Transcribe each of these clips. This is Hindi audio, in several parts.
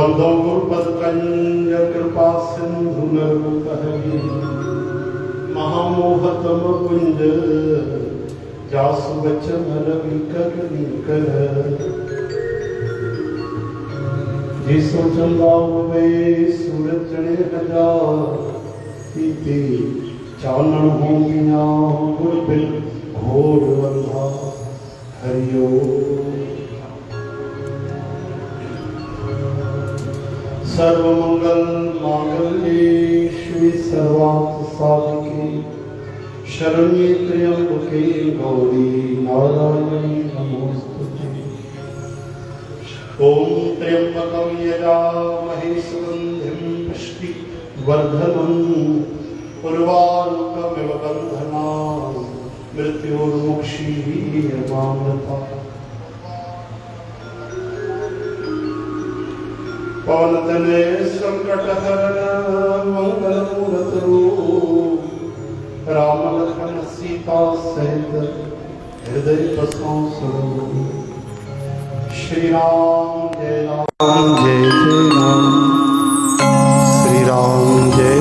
वंदो गुरुपद कंज कृपा सिंधु नरकहरी महामोहतम कुंज जासु बचन रवि कर जिसो चंदा वे सूरज चढ़े हजार पीते चानन हो गया गुर बिन घोर बंधा हरिओ। सर्वमंगल मांगल्ये शिवे सर्वार्थ साधिके शरण्ये त्र्यंबके गौरी नारायणी नमोस्तुते। ओम त्र्यंबकं यजामहे सुगंधिं पुष्टिवर्धनम् उर्वारुकमिव बन्धनान् मृत्योर्मुक्षीयमामृतात्। पवनतनय संकटहरण मंगलमूर्तरूप राम लखन सीता सहित हृदय बसों स्वरूप। श्री राम जय जय राम, श्री राम जय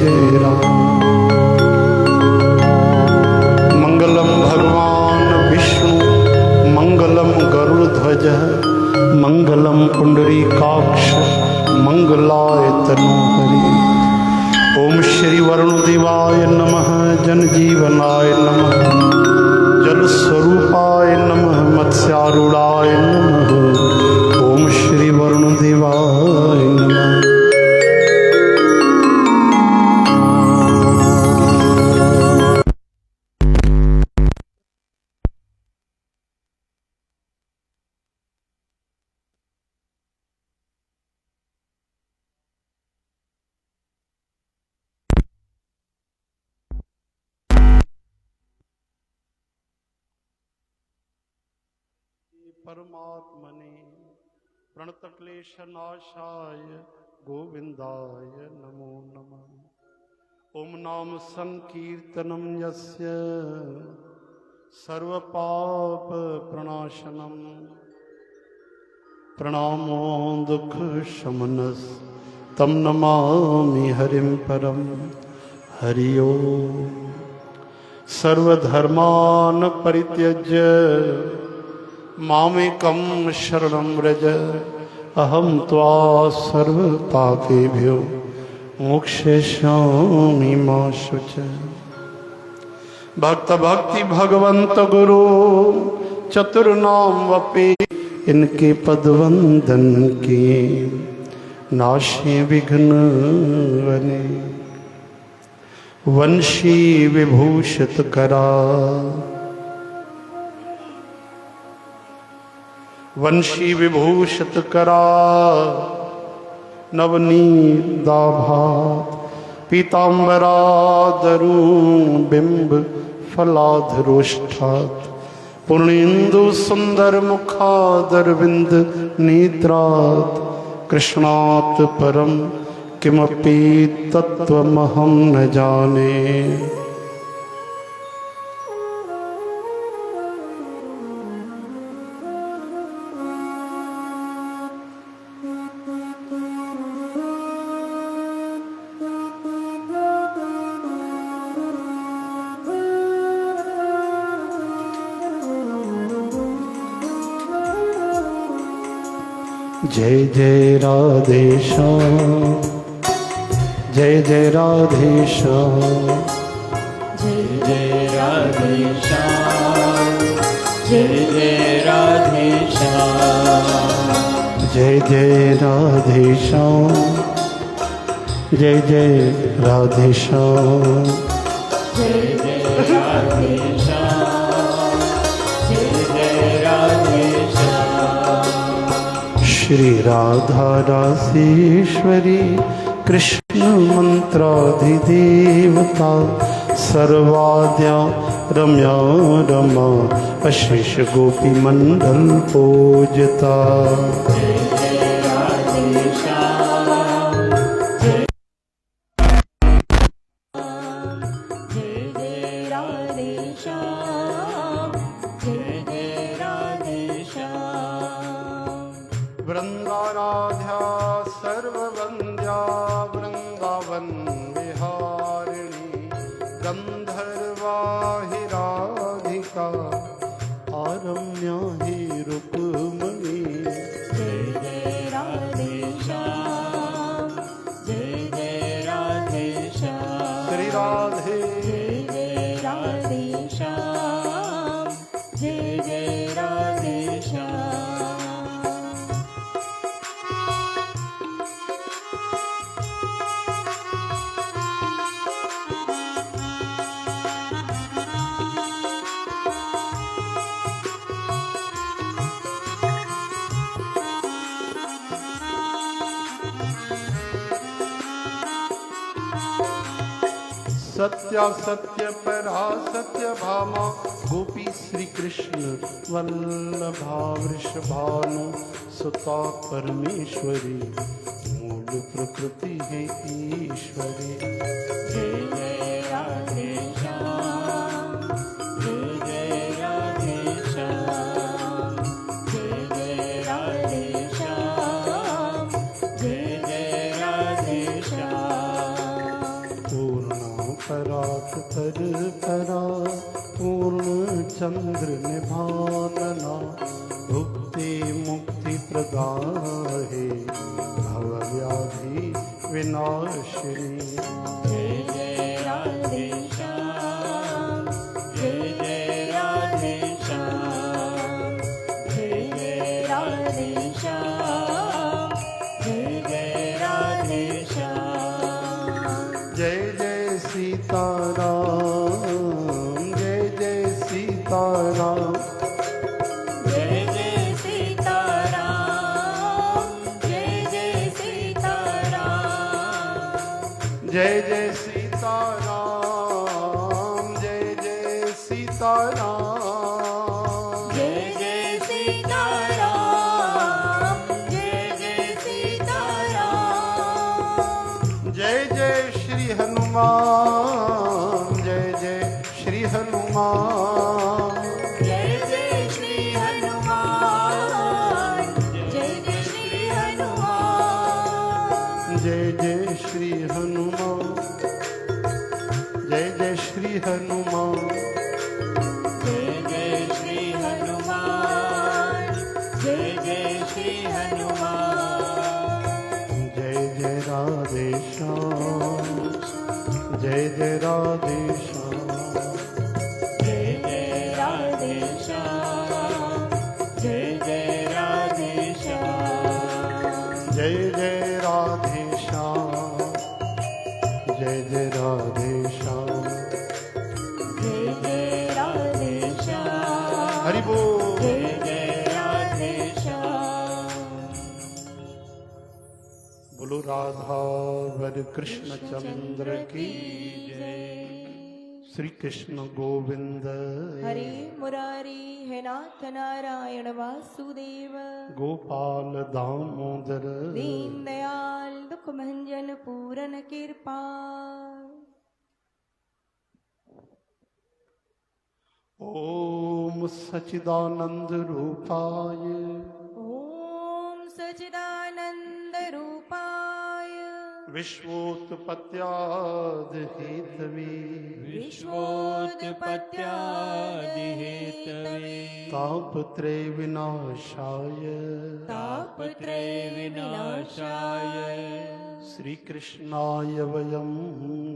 जय राम। मंगलम भगवान विष्णु मंगलम गरुड़ध्वज मंगलम पुंडरीकाक्ष मंगलाय तनोहरि। ओम श्री वरुणदेवाय नमः, जन जीवनाय नमः, जल स्वरूपाय नमः, मत्स्यारूढ़ाय नमः। ओम श्री वरुणदेवाय नमः। परमात्मने प्रणतक्लेशनाशाय गोविंदाय नमो नमः। ओम नाम संकीर्तनम यस्य सर्वपाप प्रणाशनम प्रणामो दुख शमनस तम नमामि हरिं परम। हरि ओम। सर्वधर्मान् परित्यज्य मामेकं शरणं व्रज अहं त्वा सर्वपापेभ्यो मोक्षयिष्यामि मा शुचः। भक्त भक्ति भगवंत गुरु चतुर्नाम वपि इनके पदवंदन किए नाशे विघ्न बने। वंशी विभूषित करा वंशी विभूषित करा नवनीदाभात पीताम्बरादरू बिंब फलाधरोष्ठात पूर्णेन्दु सुंदर मुखादरविंद नेत्रात कृष्णात् परम किमपि तत्त्वमहं न जाने। जय जय राधे श्याम, जय जय राधे श्याम, जय जय राधे श्याम, जय जय राधे श्याम, जय जय राधे श्याम, जय जय राधे श्याम, जय जय राधे श्याम, जय जय राधे श्याम। श्री राधा रासेश्वरी कृष्ण मंत्राधिदेवता सर्वाद्या रम्या रमा अशेष गोपी मंडल पूजता। जय जय राधे श्याम, जय जय राधे श्याम, जय जय राधे श्याम। वृंदारा आराध्या सर्ववन्द्या वृन्दावन विहारिणी गन्धर्वाहि राधिका आरम्या हि रुक्मिणी। जय जय राधे श्याम, जय जय राधे श्याम, श्री राधे जय जय राधे श्याम, जय जय राधे श्याम। सत्या सत्य परा सत्य भामा गोपी श्री कृष्ण वल्लभा वृषभानु सुता परमेश्वरी मूल प्रकृति है ईश्वरी। जय जय राधे श्याम, जय जय राधे श्याम, जय जय राधे श्याम, जय जय राधे श्याम। परात पर परा पूर्ण चंद्र निभानना भुक्ति मुक्ति प्रदाहे भव व्याधि विनाशिनी। जय जय राधे श्याम, जय जय राधे श्याम, जय जय राधे श्याम, जय जय राधे श्याम। जय जय सीताराम जय जय सीताराम जय जय सीताराम, जय जय सीताराम, जय जय सीताराम जय जय सीताराम जय जय सीताराम, जय जय सीताराम। जय जय श्री हनुमान जय जय श्री हनुमान जय जय श्री हनुमान, जय जय श्री हनुमान, जय जय श्री हनुमान जय जय श्री हनुमान जय जय श्री हनुमान, जय जय श्री हनुमान। जय जय राधे श्याम जय जय राधे श्याम जय जय राधे श्याम, जय जय राधे श्याम, जय जय राधे श्याम जय जय राधे श्याम। जय जय राधे श्याम, हरि बोल। जय जय राधे श्याम। बोलो राधा वर कृष्ण चंद्र की जय। श्री कृष्ण गोविंद हरे मुरारी है नाथ नारायण वासुदेव, गोपाल दामोदर दीन दयाल दुख भंजन पूरन कृपाल। ओम सच्चिदानंद रूपाय ओम सच्चिदानंद रूपाय विश्वोत्पत्त्यादि हेतवे विश्वोत्पत्त्यादिहेतवे तापत्रय विनाशाय तापत्रय विनाशाय श्री कृष्णाय वयं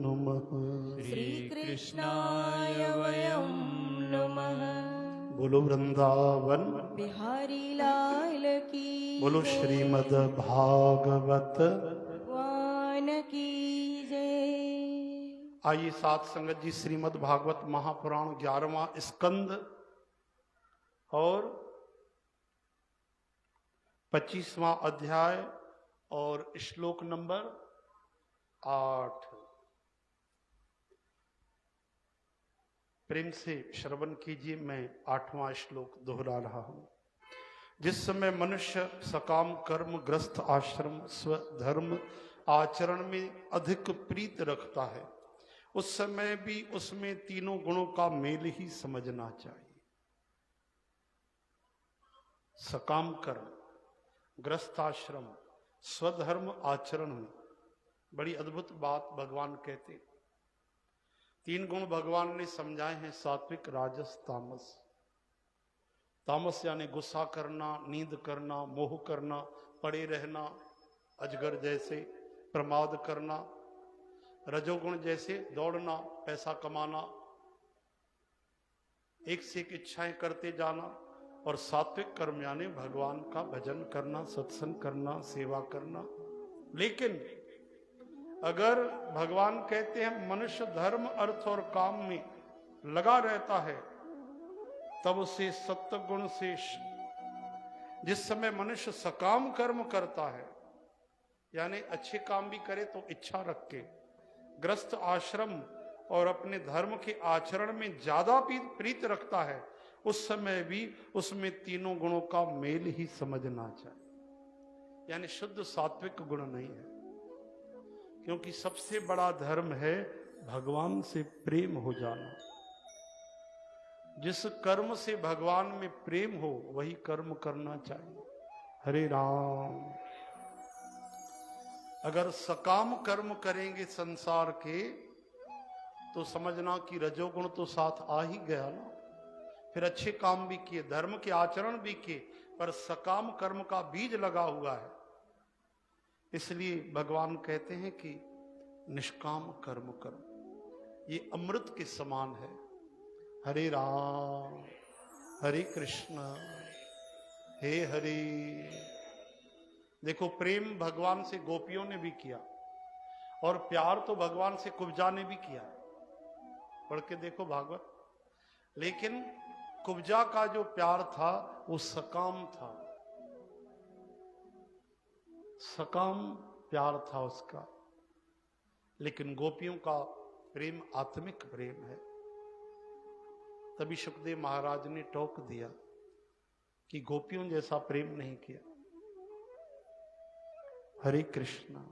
नमः। श्री कृष्णाय वयं नमः। बोलो वृंदावन बिहारी लाल की बोलो श्रीमद् भागवत वान की जय। आइए साथ संगत जी श्रीमद् भागवत महापुराण 11वां स्कंद और 25वां अध्याय और श्लोक नंबर 8 प्रेम से श्रवण कीजिए। मैं 8वां श्लोक दोहरा रहा हूं। जिस समय मनुष्य सकाम कर्म ग्रस्त आश्रम स्वधर्म आचरण में अधिक प्रीत रखता है, उस समय भी उसमें तीनों गुणों का मेल ही समझना चाहिए। सकाम कर्म, ग्रस्त आश्रम स्वधर्म आचरण में। बड़ी अद्भुत बात भगवान कहते। 3 गुण भगवान ने समझाए हैं, सात्विक, राजस, तामस। तामस यानी गुस्सा करना, नींद करना, मोह करना, पड़े रहना, अजगर जैसे प्रमाद करना। रजोगुण जैसे दौड़ना, पैसा कमाना, एक से एक इच्छाएं करते जाना। और सात्विक कर्म यानी भगवान का भजन करना, सत्संग करना, सेवा करना। लेकिन अगर भगवान कहते हैं मनुष्य धर्म, अर्थ और काम में लगा रहता है, तब उसे सत्व गुण से, जिस समय मनुष्य सकाम कर्म करता है, यानी अच्छे काम भी करे तो इच्छा रख के, ग्रस्त आश्रम और अपने धर्म के आचरण में ज्यादा प्रीत रखता है, उस समय भी उसमें 3 गुणों का मेल ही समझना चाहिए। यानी शुद्ध सात्विक गुण नहीं है, क्योंकि सबसे बड़ा धर्म है भगवान से प्रेम हो जाना। जिस कर्म से भगवान में प्रेम हो वही कर्म करना चाहिए। हरे राम। अगर सकाम कर्म करेंगे संसार के, तो समझना कि रजोगुण तो साथ आ ही गया ना। फिर अच्छे काम भी किए, धर्म के आचरण भी किए, पर सकाम कर्म का बीज लगा हुआ है। इसलिए भगवान कहते हैं कि निष्काम कर्म करो, ये अमृत के समान है। हरे राम, हरे कृष्ण, हे हरे। देखो, प्रेम भगवान से गोपियों ने भी किया, और प्यार तो भगवान से कुब्जा ने भी किया। पढ़ के देखो भागवत। लेकिन कुब्जा का जो प्यार था वो सकाम था, सकाम प्यार था उसका। लेकिन गोपियों का प्रेम आत्मिक प्रेम है। तभी सुखदेव महाराज ने टोक दिया कि गोपियों जैसा प्रेम नहीं किया। हरे कृष्णा।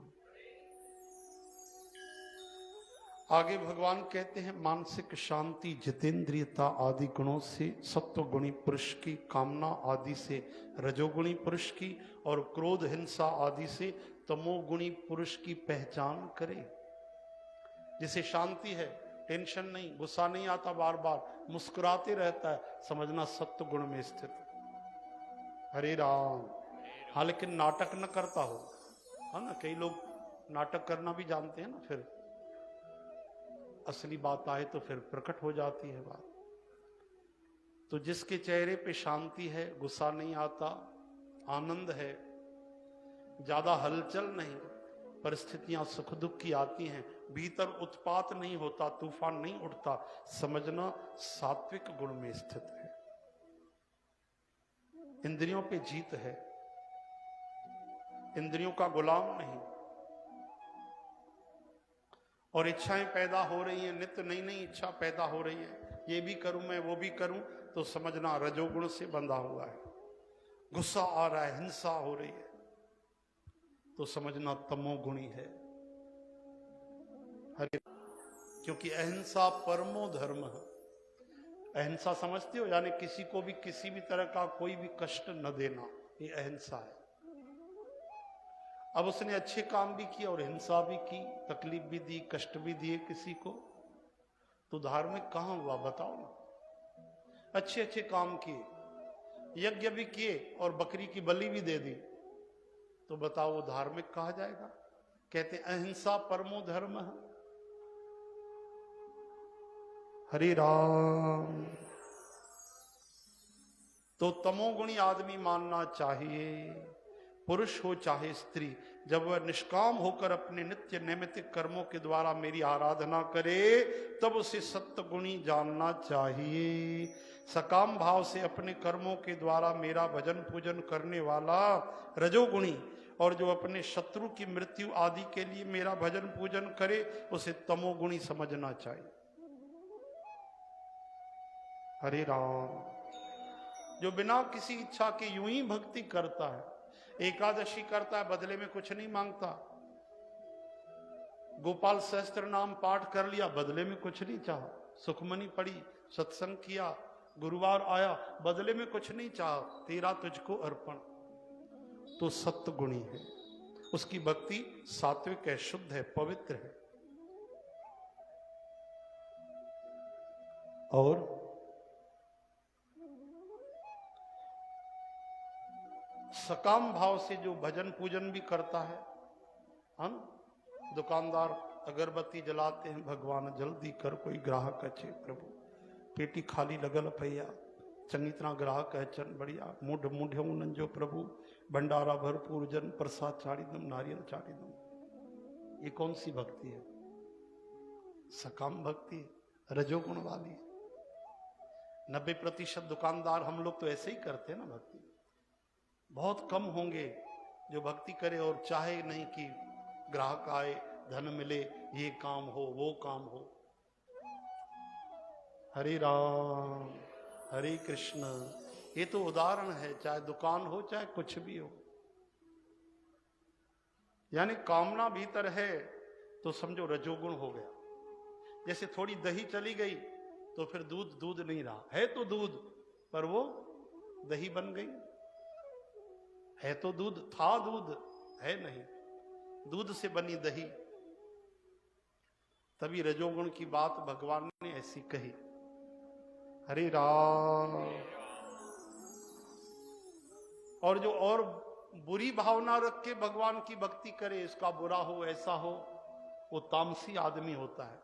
आगे भगवान कहते हैं मानसिक शांति, जितेंद्रियता आदि गुणों से सत्वगुणी पुरुष की, कामना आदि से रजोगुणी पुरुष की, और क्रोध, हिंसा आदि से तमोगुणी पुरुष की पहचान करे। जिसे शांति है, टेंशन नहीं, गुस्सा नहीं आता, बार बार मुस्कुराते रहता है, समझना सत्व गुण में स्थित। हरे राम। हाँ, लेकिन नाटक न करता हो, है ना। कई लोग नाटक करना भी जानते हैं ना, फिर असली बात आए तो फिर प्रकट हो जाती है बात। तो जिसके चेहरे पे शांति है, गुस्सा नहीं आता, आनंद है, ज्यादा हलचल नहीं, परिस्थितियां सुख दुख की आती हैं, भीतर उत्पात नहीं होता, तूफान नहीं उठता, समझना सात्विक गुण में स्थित है। इंद्रियों पे जीत है, इंद्रियों का गुलाम नहीं। और इच्छाएं पैदा हो रही हैं, नित्य नई नई इच्छा पैदा हो रही है, ये भी करूं मैं, वो भी करूं, तो समझना रजोगुण से बंधा हुआ है। गुस्सा आ रहा है, हिंसा हो रही है, तो समझना तमोगुणी है। हरे। क्योंकि अहिंसा परमो धर्म है। अहिंसा समझते हो, यानी किसी को भी किसी भी तरह का कोई भी कष्ट न देना, ये अहिंसा है। अब उसने अच्छे काम भी किए और हिंसा भी की, तकलीफ भी दी, कष्ट भी दिए किसी को, तो धार्मिक कहां हुआ बताओ ना। अच्छे अच्छे काम किए, यज्ञ भी किए और बकरी की बलि भी दे दी, तो बताओ वो धार्मिक कहा जाएगा? कहते अहिंसा परमो धर्म है। हरे राम। तो तमोगुणी आदमी मानना चाहिए, पुरुष हो चाहे स्त्री, जब वह निष्काम होकर अपने नित्य नैमित्तिक कर्मों के द्वारा मेरी आराधना करे, तब उसे सत्वगुणी जानना चाहिए। सकाम भाव से अपने कर्मों के द्वारा मेरा भजन पूजन करने वाला रजोगुणी, और जो अपने शत्रु की मृत्यु आदि के लिए मेरा भजन पूजन करे, उसे तमोगुणी समझना चाहिए। हरे राम। जो बिना किसी इच्छा के यूं ही भक्ति करता है, एकादशी करता है, बदले में कुछ नहीं मांगता, गोपाल सहस्त्र नाम पाठ कर लिया, बदले में कुछ नहीं चाहा, सुखमनी पढ़ी, सत्संग किया, गुरुवार आया, बदले में कुछ नहीं चाहा, तेरा तुझको अर्पण, तो सत्य गुणी है। उसकी भक्ति सात्विक है, शुद्ध है, पवित्र है। और सकाम भाव से जो भजन पूजन भी करता है, हम दुकानदार अगरबत्ती जलाते हैं, भगवान जल्दी कर कोई ग्राहक अचे प्रभु, पेटी खाली लगल भैया, चंगी तरह ग्राहक अचन बढ़िया, मुढ़ मुढ़ उन्हनि जो प्रभु भंडारा भरपूर जन प्रसाद चाड़ी दम, नारियल चाड़ी दम। ये कौन सी भक्ति है? सकाम भक्ति, रजोगुण वाली। 90% दुकानदार हम लोग तो ऐसे ही करते हैं ना भक्ति। बहुत कम होंगे जो भक्ति करे और चाहे नहीं कि ग्राहक आए, धन मिले, ये काम हो, वो काम हो। हरे राम हरे कृष्ण, ये तो उदाहरण है, चाहे दुकान हो चाहे कुछ भी हो। यानी कामना भीतर है तो समझो रजोगुण हो गया। जैसे थोड़ी दही चली गई तो फिर दूध दूध नहीं रहा, है तो दूध पर वो दही बन गई। है तो दूध, था दूध, है नहीं, दूध से बनी दही। तभी रजोगुण की बात भगवान ने ऐसी कही। हरे राम। और जो और बुरी भावना रख के भगवान की भक्ति करे, इसका बुरा हो, ऐसा हो, वो तामसी आदमी होता है।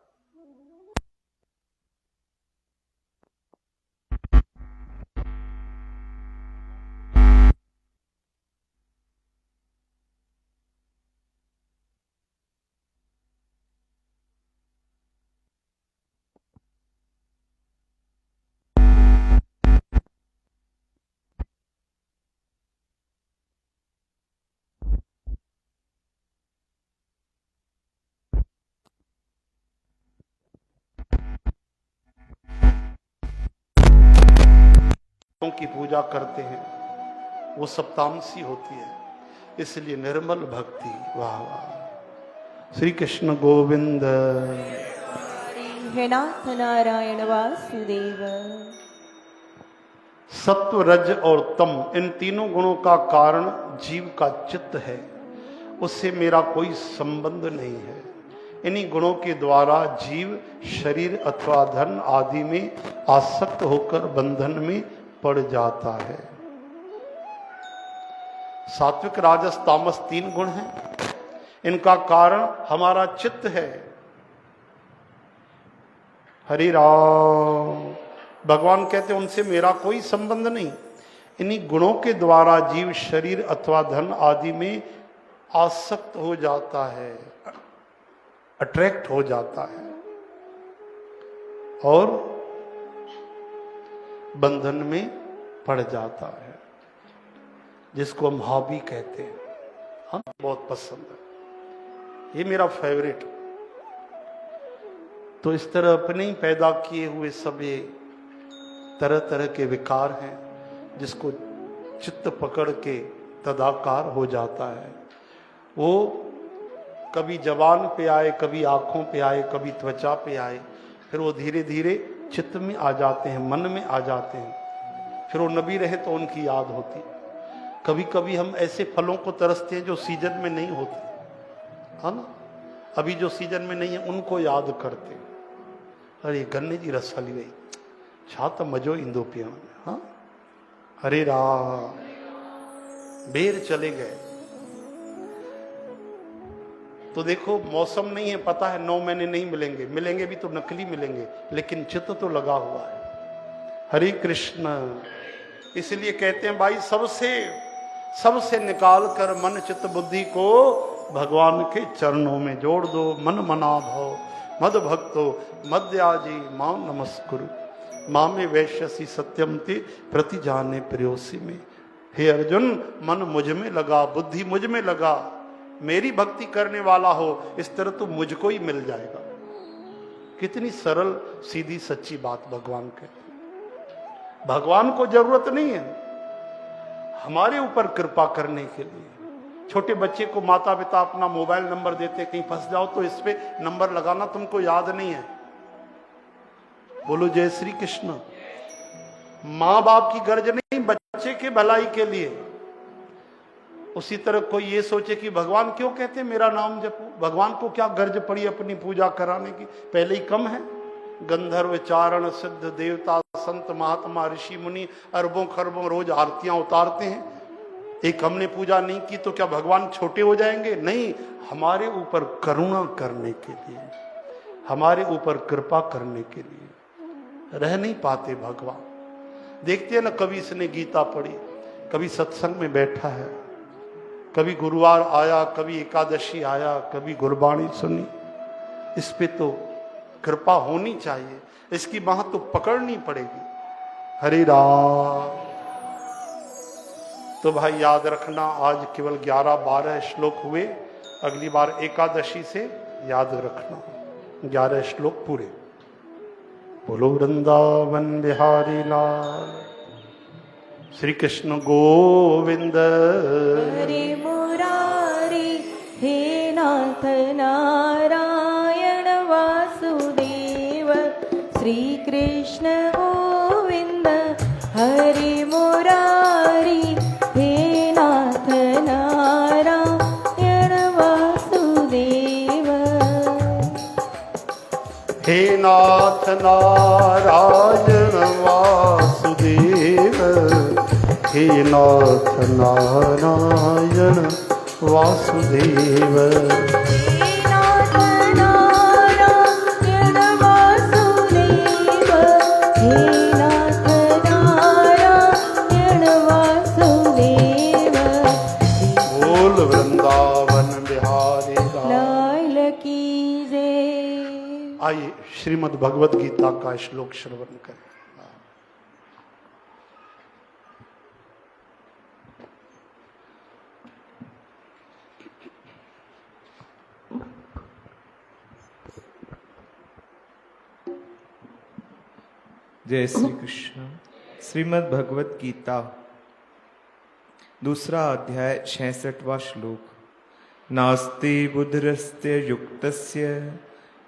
की पूजा करते हैं वो सब तामसी होती है, इसलिए निर्मल भक्ति। वाह वाह। श्री कृष्ण गोविंद। हे नाथ नारायण वासुदेव। सत्व रज और तम, इन तीनों गुणों का कारण जीव का चित्त है, उससे मेरा कोई संबंध नहीं है। इन्हीं गुणों के द्वारा जीव शरीर अथवा धन आदि में आसक्त होकर बंधन में पड़ जाता है। सात्विक राजस तामस 3 गुण हैं, इनका कारण हमारा चित्त है। हरि राम। भगवान कहते हैं उनसे मेरा कोई संबंध नहीं। इन्हीं गुणों के द्वारा जीव शरीर अथवा धन आदि में आसक्त हो जाता है, अट्रैक्ट हो जाता है और बंधन में पड़ जाता है, जिसको हम हॉबी कहते हैं। हाँ, बहुत पसंद है, ये मेरा फेवरेट। तो इस तरह अपने ही पैदा किए हुए सभी तरह तरह के विकार हैं, जिसको चित्त पकड़ के तदाकार हो जाता है। वो कभी जबान पे आए, कभी आंखों पे आए, कभी त्वचा पे आए, फिर वो धीरे धीरे चित्त में आ जाते हैं, मन में आ जाते हैं। फिर वो नबी रहे तो उनकी याद होती। कभी कभी हम ऐसे फलों को तरसते हैं जो सीजन में नहीं होते, है ना। अभी जो सीजन में नहीं है उनको याद करते। अरे गन्ने जी रस हली वही, छा तो मजो इंदो पियण में। हाँ, हरे राम। बेर चले गए तो देखो मौसम नहीं है, पता है 9 महीने नहीं मिलेंगे, मिलेंगे भी तो नकली मिलेंगे, लेकिन चित्त तो लगा हुआ है। हरे कृष्ण। इसलिए कहते हैं भाई सबसे निकाल कर मन चित्त बुद्धि को भगवान के चरणों में जोड़ दो। मन मना भव मद भक्तो मद्याजी मां नमस्कुरु मां में वैश्यसी सत्यम ते प्रति जाने प्रियोसी में। हे अर्जुन, मन मुझ में लगा, बुद्धि मुझ में लगा, मेरी भक्ति करने वाला हो, इस तरह तो मुझको ही मिल जाएगा। कितनी सरल सीधी सच्ची बात भगवान कहते हैं। भगवान को जरूरत नहीं है हमारे ऊपर कृपा करने के लिए। छोटे बच्चे को माता पिता अपना मोबाइल नंबर देते, कहीं फंस जाओ तो इस पे नंबर लगाना तुमको याद नहीं है। बोलो जय श्री कृष्ण। मां बाप की गर्ज नहीं, बच्चे के भलाई के लिए। उसी तरह कोई ये सोचे कि भगवान क्यों कहते मेरा नाम जपो, भगवान को क्या गर्ज पड़ी अपनी पूजा कराने की, पहले ही कम है। गंधर्व चारण सिद्ध देवता संत महात्मा ऋषि मुनि अरबों खरबों रोज आरतियां उतारते हैं, एक हमने पूजा नहीं की तो क्या भगवान छोटे हो जाएंगे? नहीं, हमारे ऊपर करुणा करने के लिए, हमारे ऊपर कृपा करने के लिए रह नहीं पाते भगवान। देखते हैं ना, कभी इसने गीता पढ़ी, कभी सत्संग में बैठा है, कभी गुरुवार आया, कभी एकादशी आया, कभी गुरबाणी सुनी। इस पे तो कृपा होनी चाहिए, इसकी बात तो पकड़नी पड़ेगी। हरे राम। तो भाई याद रखना, आज केवल 11-12 श्लोक हुए, अगली बार एकादशी से याद रखना 11 श्लोक पूरे। बोलो वृंदावन बिहारी लाल श्री कृष्ण गोविंद। हरे मुरारी हे नाथ नारायण वासुदेव श्री कृष्ण गोविंद। हरे मुरारी हे नाथ नारायण वासुदेव। हे नाथ नारायण वासुदेव, हे नाथ नारायण वासुदेव। हे नाथ नारायण वासुदेव, हे नाथ नारायण वासुदेव। बोल वृंदावन बिहारी लाल लाल की जय। आइए श्रीमद् भगवद गीता का श्लोक श्रवण करें। जय श्री कृष्ण। श्रीमद् भगवत गीता दूसरा अध्याय 66वां श्लोक। नास्ति बुद्धिरस्य युक्तस्य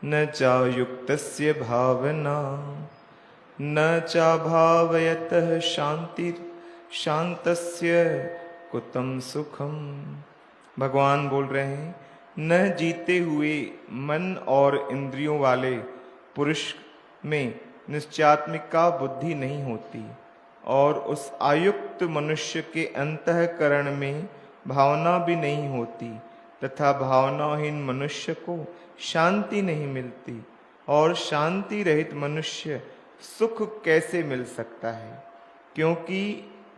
न चायुक्तस्य भावना न चाभावयतः शांतिर शांतस्य कुतम सुखम। भगवान बोल रहे हैं, न जीते हुए मन और इंद्रियों वाले पुरुष में निश्चयात्मिक का बुद्धि नहीं होती, और उस आयुक्त मनुष्य के अंतःकरण में भावना भी नहीं होती, तथा भावनाहीन मनुष्य को शांति नहीं मिलती, और शांति रहित मनुष्य सुख कैसे मिल सकता है? क्योंकि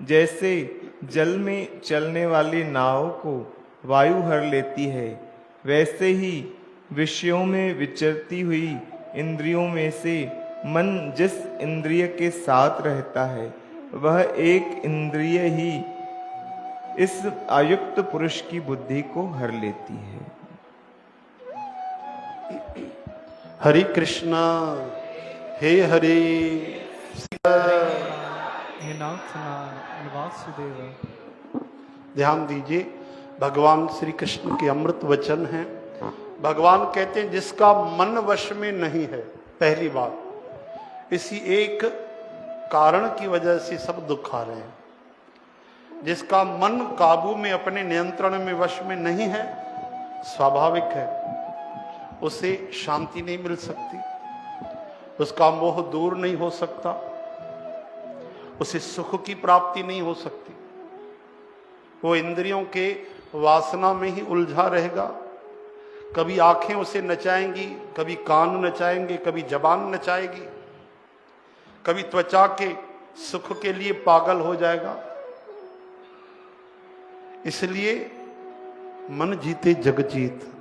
जैसे जल में चलने वाली नाव को वायु हर लेती है, वैसे ही विषयों में विचरती हुई इंद्रियों में से मन जिस इंद्रिय के साथ रहता है, वह एक इंद्रिय ही इस आयुक्त पुरुष की बुद्धि को हर लेती है। हरे कृष्णा हे हरे हे नाथ वासुदेव। ध्यान दीजिए, भगवान श्री कृष्ण के अमृत वचन हैं। भगवान कहते हैं जिसका मन वश में नहीं है, पहली बात, इसी एक कारण की वजह से सब दुख आ रहे हैं। जिसका मन काबू में अपने नियंत्रण में वश में नहीं है, स्वाभाविक है उसे शांति नहीं मिल सकती, उसका मोह दूर नहीं हो सकता, उसे सुख की प्राप्ति नहीं हो सकती। वो इंद्रियों के वासना में ही उलझा रहेगा। कभी आंखें उसे नचाएंगी, कभी कान नचाएंगे, कभी जबान नचाएगी, कभी त्वचा के सुख के लिए पागल हो जाएगा। इसलिए मन जीते जग जीत।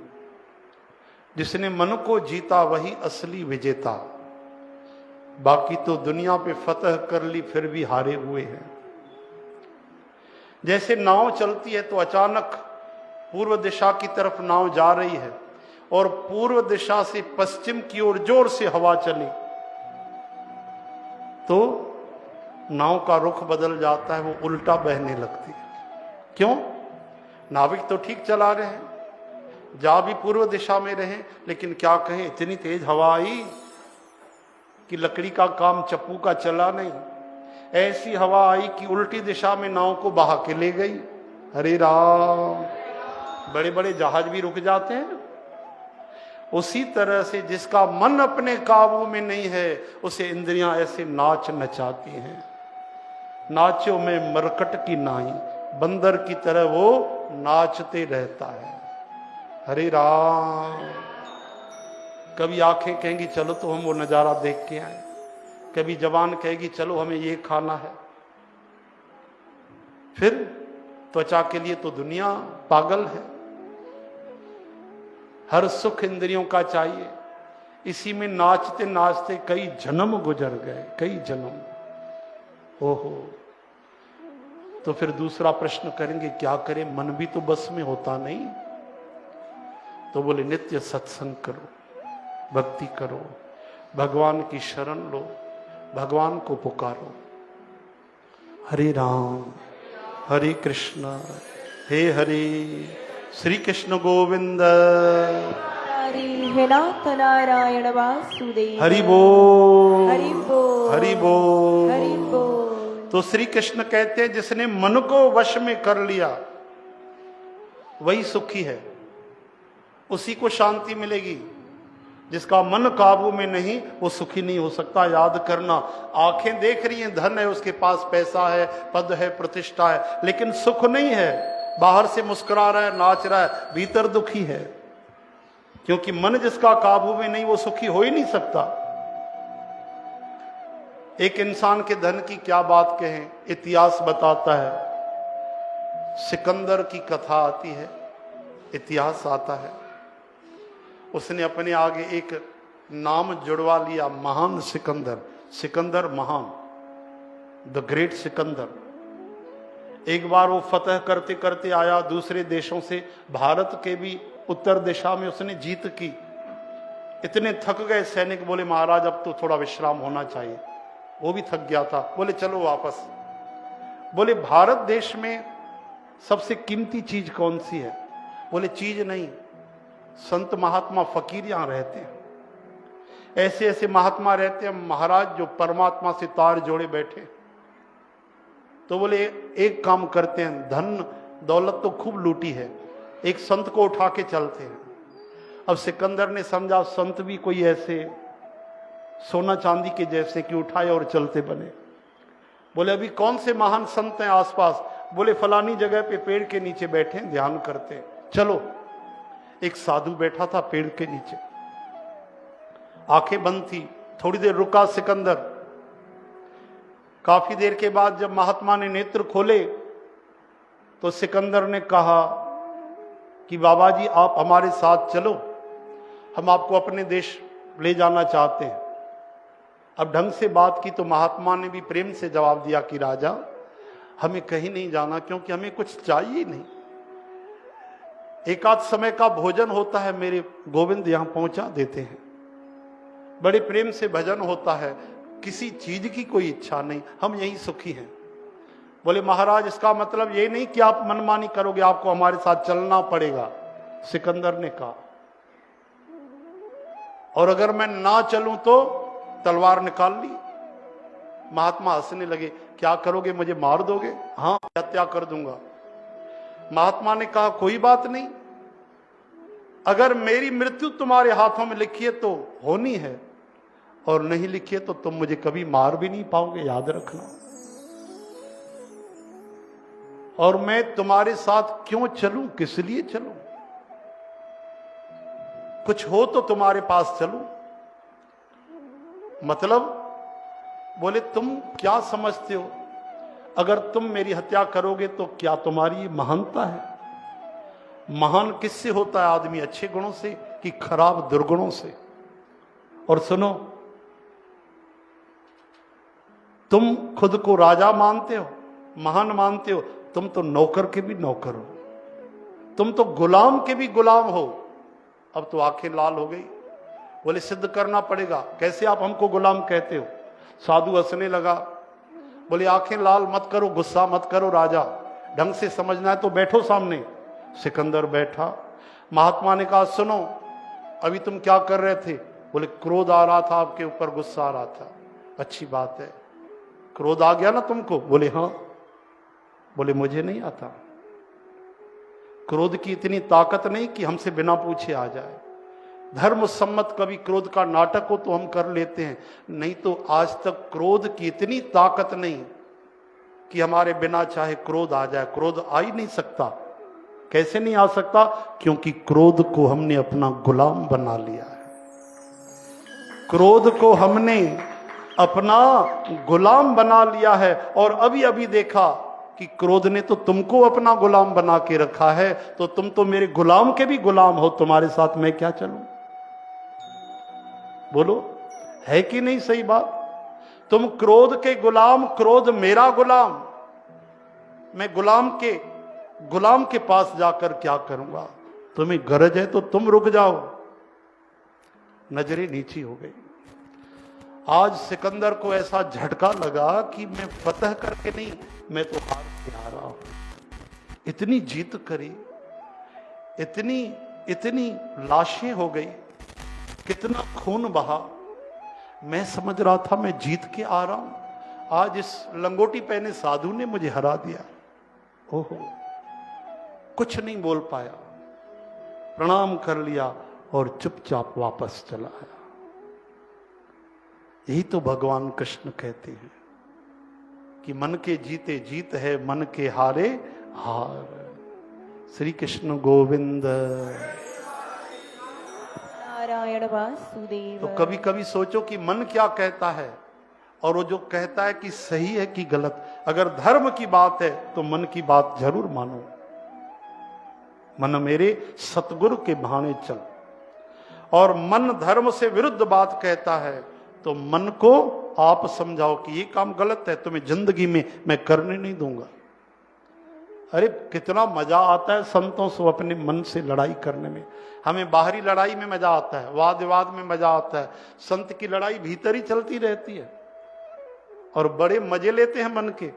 जिसने मन को जीता वही असली विजेता। बाकी तो दुनिया पे फतह कर ली फिर भी हारे हुए हैं। जैसे नाव चलती है तो अचानक पूर्व दिशा की तरफ नाव जा रही है और पूर्व दिशा से पश्चिम की ओर जोर से हवा चली तो नाव का रुख बदल जाता है, वो उल्टा बहने लगती है। क्यों? नाविक तो ठीक चला रहे हैं, जा भी पूर्व दिशा में रहे, लेकिन क्या कहें, इतनी तेज हवा आई कि लकड़ी का काम चप्पू का चला नहीं। ऐसी हवा आई कि उल्टी दिशा में नाव को बहा के ले गई। हरे राम। बड़े बड़े जहाज भी रुक जाते हैं। उसी तरह से जिसका मन अपने काबू में नहीं है उसे इंद्रियां ऐसे नाच नचाती हैं। नाचो में मरकट की नाई, बंदर की तरह वो नाचते रहता है। हरे राम। कभी आंखें कहेंगी चलो तो हम वो नजारा देख के आए, कभी जबान कहेगी चलो हमें ये खाना है, फिर त्वचा के लिए तो दुनिया पागल है। हर सुख इंद्रियों का चाहिए। इसी में नाचते नाचते कई जन्म गुजर गए, कई जन्म। ओहो। तो फिर दूसरा प्रश्न करेंगे क्या करें, मन भी तो बस में होता नहीं। तो बोले नित्य सत्संग करो, भक्ति करो, भगवान की शरण लो, भगवान को पुकारो। हरे राम हरे कृष्ण हे हरे, श्री कृष्ण गोविंद हरे नाथ नारायण वासुदेव। हरि बोल हरि बोल हरि बोल हरि बोल। तो श्री कृष्ण कहते हैं जिसने मन को वश में कर लिया वही सुखी है, उसी को शांति मिलेगी। जिसका मन काबू में नहीं वो सुखी नहीं हो सकता। याद करना, आंखें देख रही हैं, धन है, उसके पास पैसा है, पद है, प्रतिष्ठा है, लेकिन सुख नहीं है। बाहर से मुस्कुरा रहा है, नाच रहा है, भीतर दुखी है। क्योंकि मन जिसका काबू में नहीं वो सुखी हो ही नहीं सकता। एक इंसान के धन की क्या बात कहें, इतिहास बताता है। सिकंदर की कथा आती है, इतिहास आता है। उसने अपने आगे एक नाम जुड़वा लिया, महान सिकंदर। सिकंदर महान, द ग्रेट सिकंदर। एक बार वो फतह करते करते आया दूसरे देशों से, भारत के भी उत्तर दिशा में उसने जीत की। इतने थक गए सैनिक, बोले महाराज अब तो थोड़ा विश्राम होना चाहिए। वो भी थक गया था, बोले चलो वापस। बोले भारत देश में सबसे कीमती चीज कौन सी है? बोले चीज नहीं, संत महात्मा फकीर यहां रहते हैं। ऐसे ऐसे महात्मा रहते हैं महाराज जो परमात्मा से तार जोड़े बैठे। तो बोले एक काम करते हैं, धन दौलत तो खूब लूटी है, एक संत को उठा के चलते हैं। अब सिकंदर ने समझा संत भी कोई ऐसे सोना चांदी के जैसे कि उठाए और चलते बने। बोले अभी कौन से महान संत हैं आसपास? बोले फलानी जगह पे पेड़ के नीचे बैठे ध्यान करते। चलो। एक साधु बैठा था पेड़ के नीचे, आंखें बंद थी। थोड़ी देर रुका सिकंदर। काफी देर के बाद जब महात्मा ने नेत्र खोले तो सिकंदर ने कहा कि बाबा जी आप हमारे साथ चलो, हम आपको अपने देश ले जाना चाहते हैं। अब ढंग से बात की तो महात्मा ने भी प्रेम से जवाब दिया कि राजा हमें कहीं नहीं जाना, क्योंकि हमें कुछ चाहिए नहीं। एक आध समय का भोजन होता है, मेरे गोविंद यहां पहुंचा देते हैं। बड़े प्रेम से भजन होता है, किसी चीज की कोई इच्छा नहीं, हम यहीं सुखी हैं। बोले महाराज इसका मतलब ये नहीं कि आप मनमानी करोगे, आपको हमारे साथ चलना पड़ेगा। सिकंदर ने कहा और अगर मैं ना चलूं तो? तलवार निकाल ली। महात्मा हंसने लगे, क्या करोगे, मुझे मार दोगे? हाँ हत्या कर दूंगा। महात्मा ने कहा कोई बात नहीं, अगर मेरी मृत्यु तुम्हारे हाथों में लिखी है तो होनी है, और नहीं लिखी है तो तुम मुझे कभी मार भी नहीं पाओगे, याद रखना। और मैं तुम्हारे साथ क्यों चलूं, किस लिए चलूं? कुछ हो तो तुम्हारे पास चलूं। मतलब? बोले तुम क्या समझते हो, अगर तुम मेरी हत्या करोगे तो क्या तुम्हारी महानता है? महान किससे होता है आदमी, अच्छे गुणों से कि खराब दुर्गुणों से? और सुनो, तुम खुद को राजा मानते हो, महान मानते हो, तुम तो नौकर के भी नौकर हो, तुम तो गुलाम के भी गुलाम हो। अब तो आंखें लाल हो गई। बोले सिद्ध करना पड़ेगा, कैसे आप हमको गुलाम कहते हो? साधु हंसने लगा। बोले आंखें लाल मत करो, गुस्सा मत करो राजा, ढंग से समझना है तो बैठो सामने। सिकंदर बैठा। महात्मा ने कहा सुनो, अभी तुम क्या कर रहे थे? बोले क्रोध आ रहा था आपके ऊपर, गुस्सा आ रहा था। अच्छी बात है, क्रोध आ गया ना तुमको? बोले हाँ। बोले मुझे नहीं आता। क्रोध की इतनी ताकत नहीं कि हमसे बिना पूछे आ जाए। धर्म सम्मत कभी क्रोध का नाटक हो तो हम कर लेते हैं, नहीं तो आज तक क्रोध की इतनी ताकत नहीं कि हमारे बिना चाहे क्रोध आ जाए। क्रोध आ ही नहीं सकता। कैसे नहीं आ सकता? क्योंकि क्रोध को हमने अपना गुलाम बना लिया है। क्रोध को हमने अपना गुलाम बना लिया है। और अभी अभी देखा कि क्रोध ने तो तुमको अपना गुलाम बना के रखा है, तो तुम तो मेरे गुलाम के भी गुलाम हो। तुम्हारे साथ मैं क्या चलूं? बोलो, है कि नहीं सही बात? तुम क्रोध के गुलाम, क्रोध मेरा गुलाम। मैं गुलाम के पास जाकर क्या करूंगा? तुम्हें गरज है तो तुम रुक जाओ। नजरें नीची हो गई। आज सिकंदर को ऐसा झटका लगा कि मैं फतह करके नहीं, मैं तो हार के आ रहा हूं। इतनी जीत करी, इतनी लाशें हो गई, कितना खून बहा। मैं समझ रहा था मैं जीत के आ रहा हूं। आज इस लंगोटी पहने साधु ने मुझे हरा दिया। ओहो, कुछ नहीं बोल पाया, प्रणाम कर लिया और चुपचाप वापस चला आया। यही तो भगवान कृष्ण कहते हैं कि मन के जीते जीत है, मन के हारे हार। श्री कृष्ण गोविंद। नारायण वासुदेव। तो कभी कभी सोचो कि मन क्या कहता है और वो जो कहता है कि सही है कि गलत। अगर धर्म की बात है तो मन की बात जरूर मानो। मन मेरे सतगुरु के भाने चल। और मन धर्म से विरुद्ध बात कहता है तो मन को आप समझाओ कि ये काम गलत है, तुम्हें जिंदगी में मैं करने नहीं दूंगा। अरे कितना मजा आता है संतों से अपने मन से लड़ाई करने में। हमें बाहरी लड़ाई में मजा आता है, वाद विवाद में मजा आता है। संत की लड़ाई भीतर ही चलती रहती है और बड़े मजे लेते हैं मन के।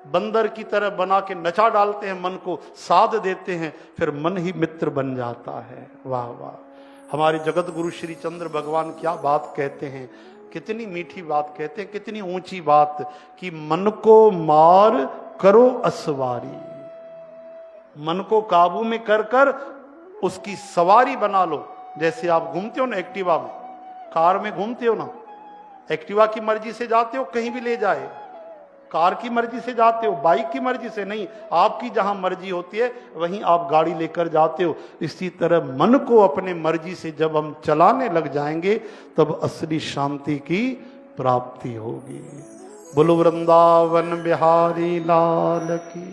बंदर की तरह बना के नचा डालते हैं मन को, साध देते हैं, फिर मन ही मित्र बन जाता है। वाह वाह। हमारे जगत गुरु श्री चंद्र भगवान क्या बात कहते हैं, कितनी मीठी बात कहते हैं, कितनी ऊंची बात कि मन को मार करो असवारी। मन को काबू में कर कर उसकी सवारी बना लो। जैसे आप घूमते हो ना एक्टिवा में, कार में घूमते हो ना, एक्टिवा की मर्जी से जाते हो, कहीं भी ले जाए। कार की मर्जी से जाते हो, बाइक की मर्जी से नहीं। आपकी जहां मर्जी होती है वहीं आप गाड़ी लेकर जाते हो। इसी तरह मन को अपने मर्जी से जब हम चलाने लग जाएंगे तब असली शांति की प्राप्ति होगी। बोलो वृंदावन बिहारी लाल की।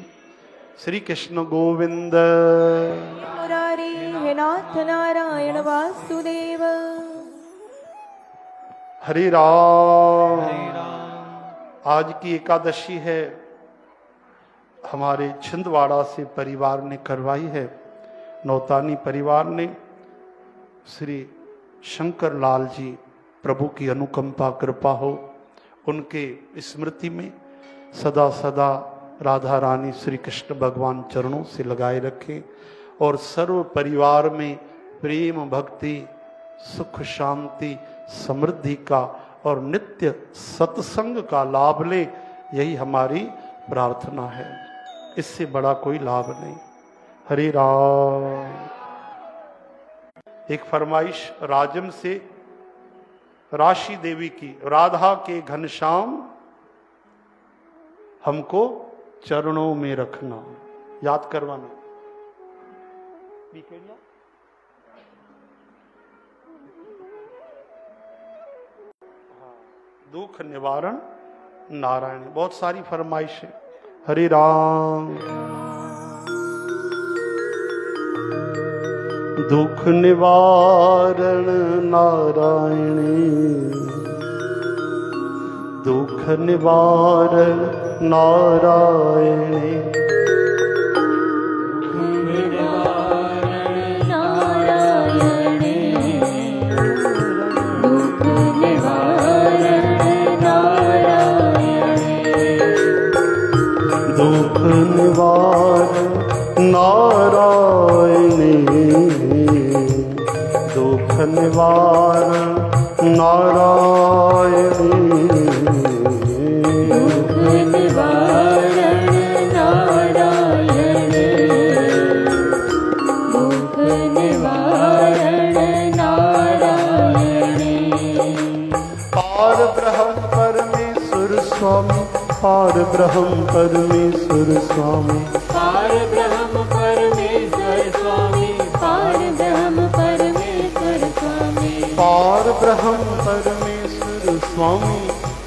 श्री कृष्ण गोविंद। मुरारी हे नाथ नारायण वासुदेव। हरे राम। आज की एकादशी है, हमारे छिंदवाड़ा से परिवार ने करवाई है। नौतानी परिवार ने। श्री शंकर लाल जी, प्रभु की अनुकंपा कृपा हो उनके स्मृति में सदा सदा राधा रानी श्री कृष्ण भगवान चरणों से लगाए रखें और सर्व परिवार में प्रेम भक्ति सुख शांति समृद्धि का और नित्य सत्संग का लाभ ले। यही हमारी प्रार्थना है, इससे बड़ा कोई लाभ नहीं। हरे राम। एक फरमाइश राजम से राशि देवी की। राधा के घनश्याम हमको चरणों में रखना। याद करवाना। दुख निवारण नारायण। बहुत सारी फरमाइश है। हरे राम। दुख निवारण नारायण, दुख निवारण नारायण, दुख निवारण नारायण, दुख निवारण नारायण, दुख निवारण नारायण, निवारण नारायणे। पार ब्रह्म परमेश्वर स्वामी, पार ब्रह्म परमेश्वर स्वामी, पार ब्रह्म परमेश्वर स्वामी, पार ब्रह्म परमेश्वर स्वामी, पार ब्रह्म परमेश्वर स्वामी,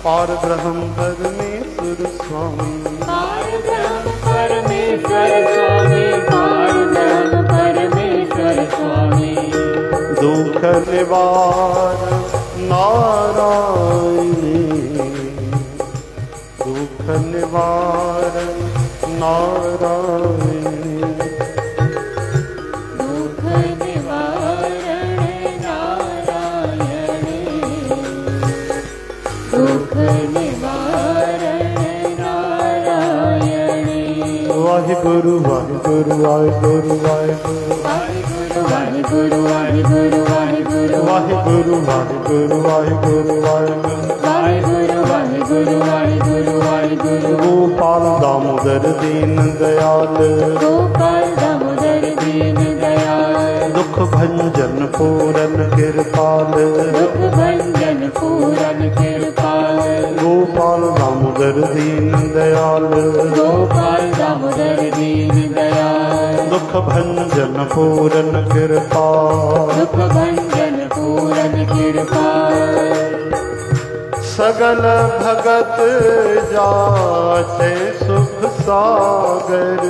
पार ब्रह्म परमेश्वर स्वामी, पार ब्रह्म परमेश्वर स्वामी, पार ब्रह्म परमेश्वर स्वामी। दुख निवार नारायणी, दुख निवार नारायणी, दुख निवारण नारायणे, दुख निवारण नारायणे। वाहिगुरु वाहिगुरु वाहिगुरु वाहिगुरु वाहिगुरु वाहिगुरु वाहिगुरु वाहिगुरु वाहिगुरु वाहिगुरु वाहिगुरु वाहिगुरु वाहिगुरु वाहिगुरु वाहिगुरु। गोपाल दामोदर दीन दयाल, गोपाल दामोदर दीन दयाल, दुख भंजन पूरन कृपाल, दुख भंजन पूरन कृपाल। गोपाल दामोदर दीन दयाल, गोपाल दामोदर दीन दयाल, दुख भंजन पूरन कृपाल, दुख भंजन पूरन कृपाल। सगल भगत जाते सुख सागर,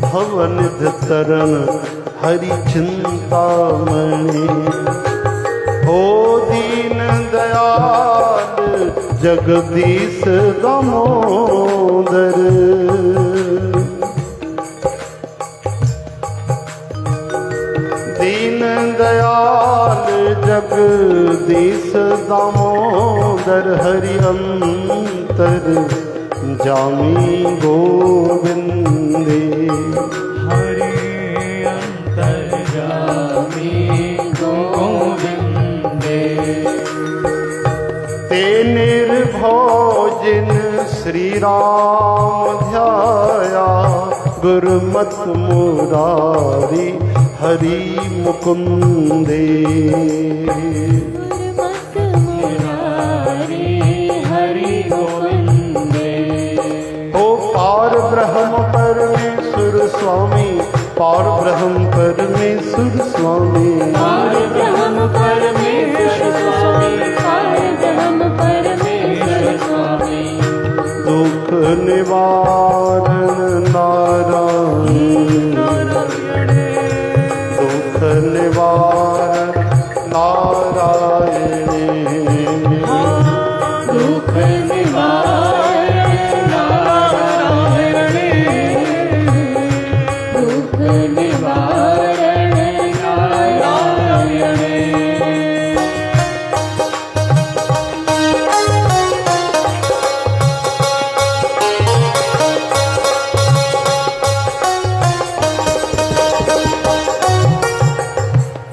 भवनिध तरन हरि चिंतामणि। ओ दीन दयाल जगदीश दामोदर, दीन दयाल जगदीश दामोदर, हरि अंतर जामी गोविंदे, हरि अंतर्यामी गोविंदे। ते निर्भोजिन श्री राम ध्याया, गुरुमत मुरारी हरि मुकुंदे। गुरुमत मुरारी हरि मुकुंदे। ओ पार ब्रह्म परमेश्वर स्वामी, पार ब्रह्म परमेश्वर स्वामी, पार ब्रह्म परमेश्वर स्वामी, पार ब्रह्म परमेश्वर स्वामी। दुख निवारण नारायण, दुख निवारण नारायणी, दुख निवारण नारायणे, दुख निवारण नारायणे।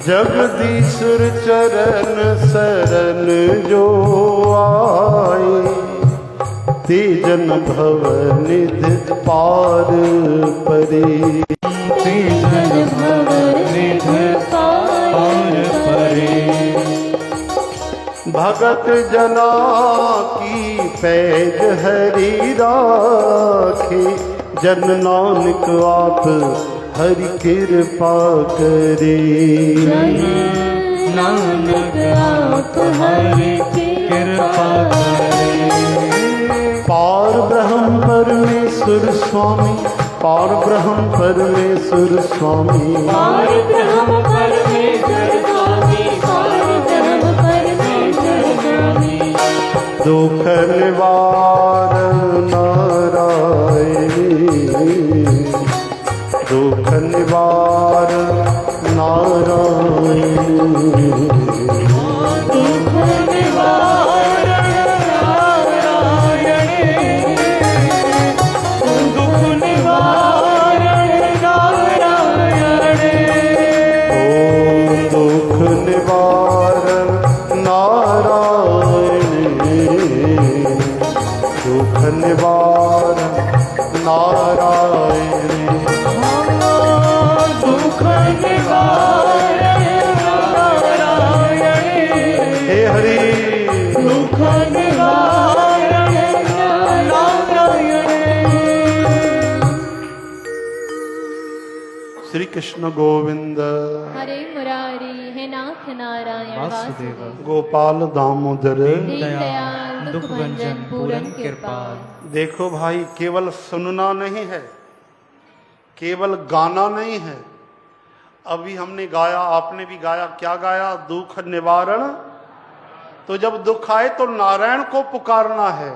जगदीश्वर चरण शरण जो आए, तेजन भव निध पार परे, तेजन भव निध पार परे। भगत जना की पैज हरि राखे, जन नानक आप हरि कृपा करे। नानक आप हरि कृपा करे। पार ब्रह्म परमेश्वर स्वामी, पार ब्रह्म परमेश्वर स्वामी, पार ब्रह्म परमेश्वर स्वामी, पार ब्रह्म परमेश्वर स्वामी। दुख निवारण नारायणी, दुख निवारण नारायणी, दुख निवारण नारायणे, दुख निवारण नारायणे। ओम दुख निवारण नारायणी, दुख निवारण नारायणी, दुख निवारण कृष्ण गोविंद हरे मुरारी हे नाथ नारायण वासुदेव वासुदेव गोपाल दामोदर। दीनदयाल दुख भंजन पूरन कृपाल। देखो भाई, केवल सुनना नहीं है, केवल गाना नहीं है। अभी हमने गाया, आपने भी गाया, क्या गाया? दुख निवारण। तो जब दुख आए तो नारायण को पुकारना है,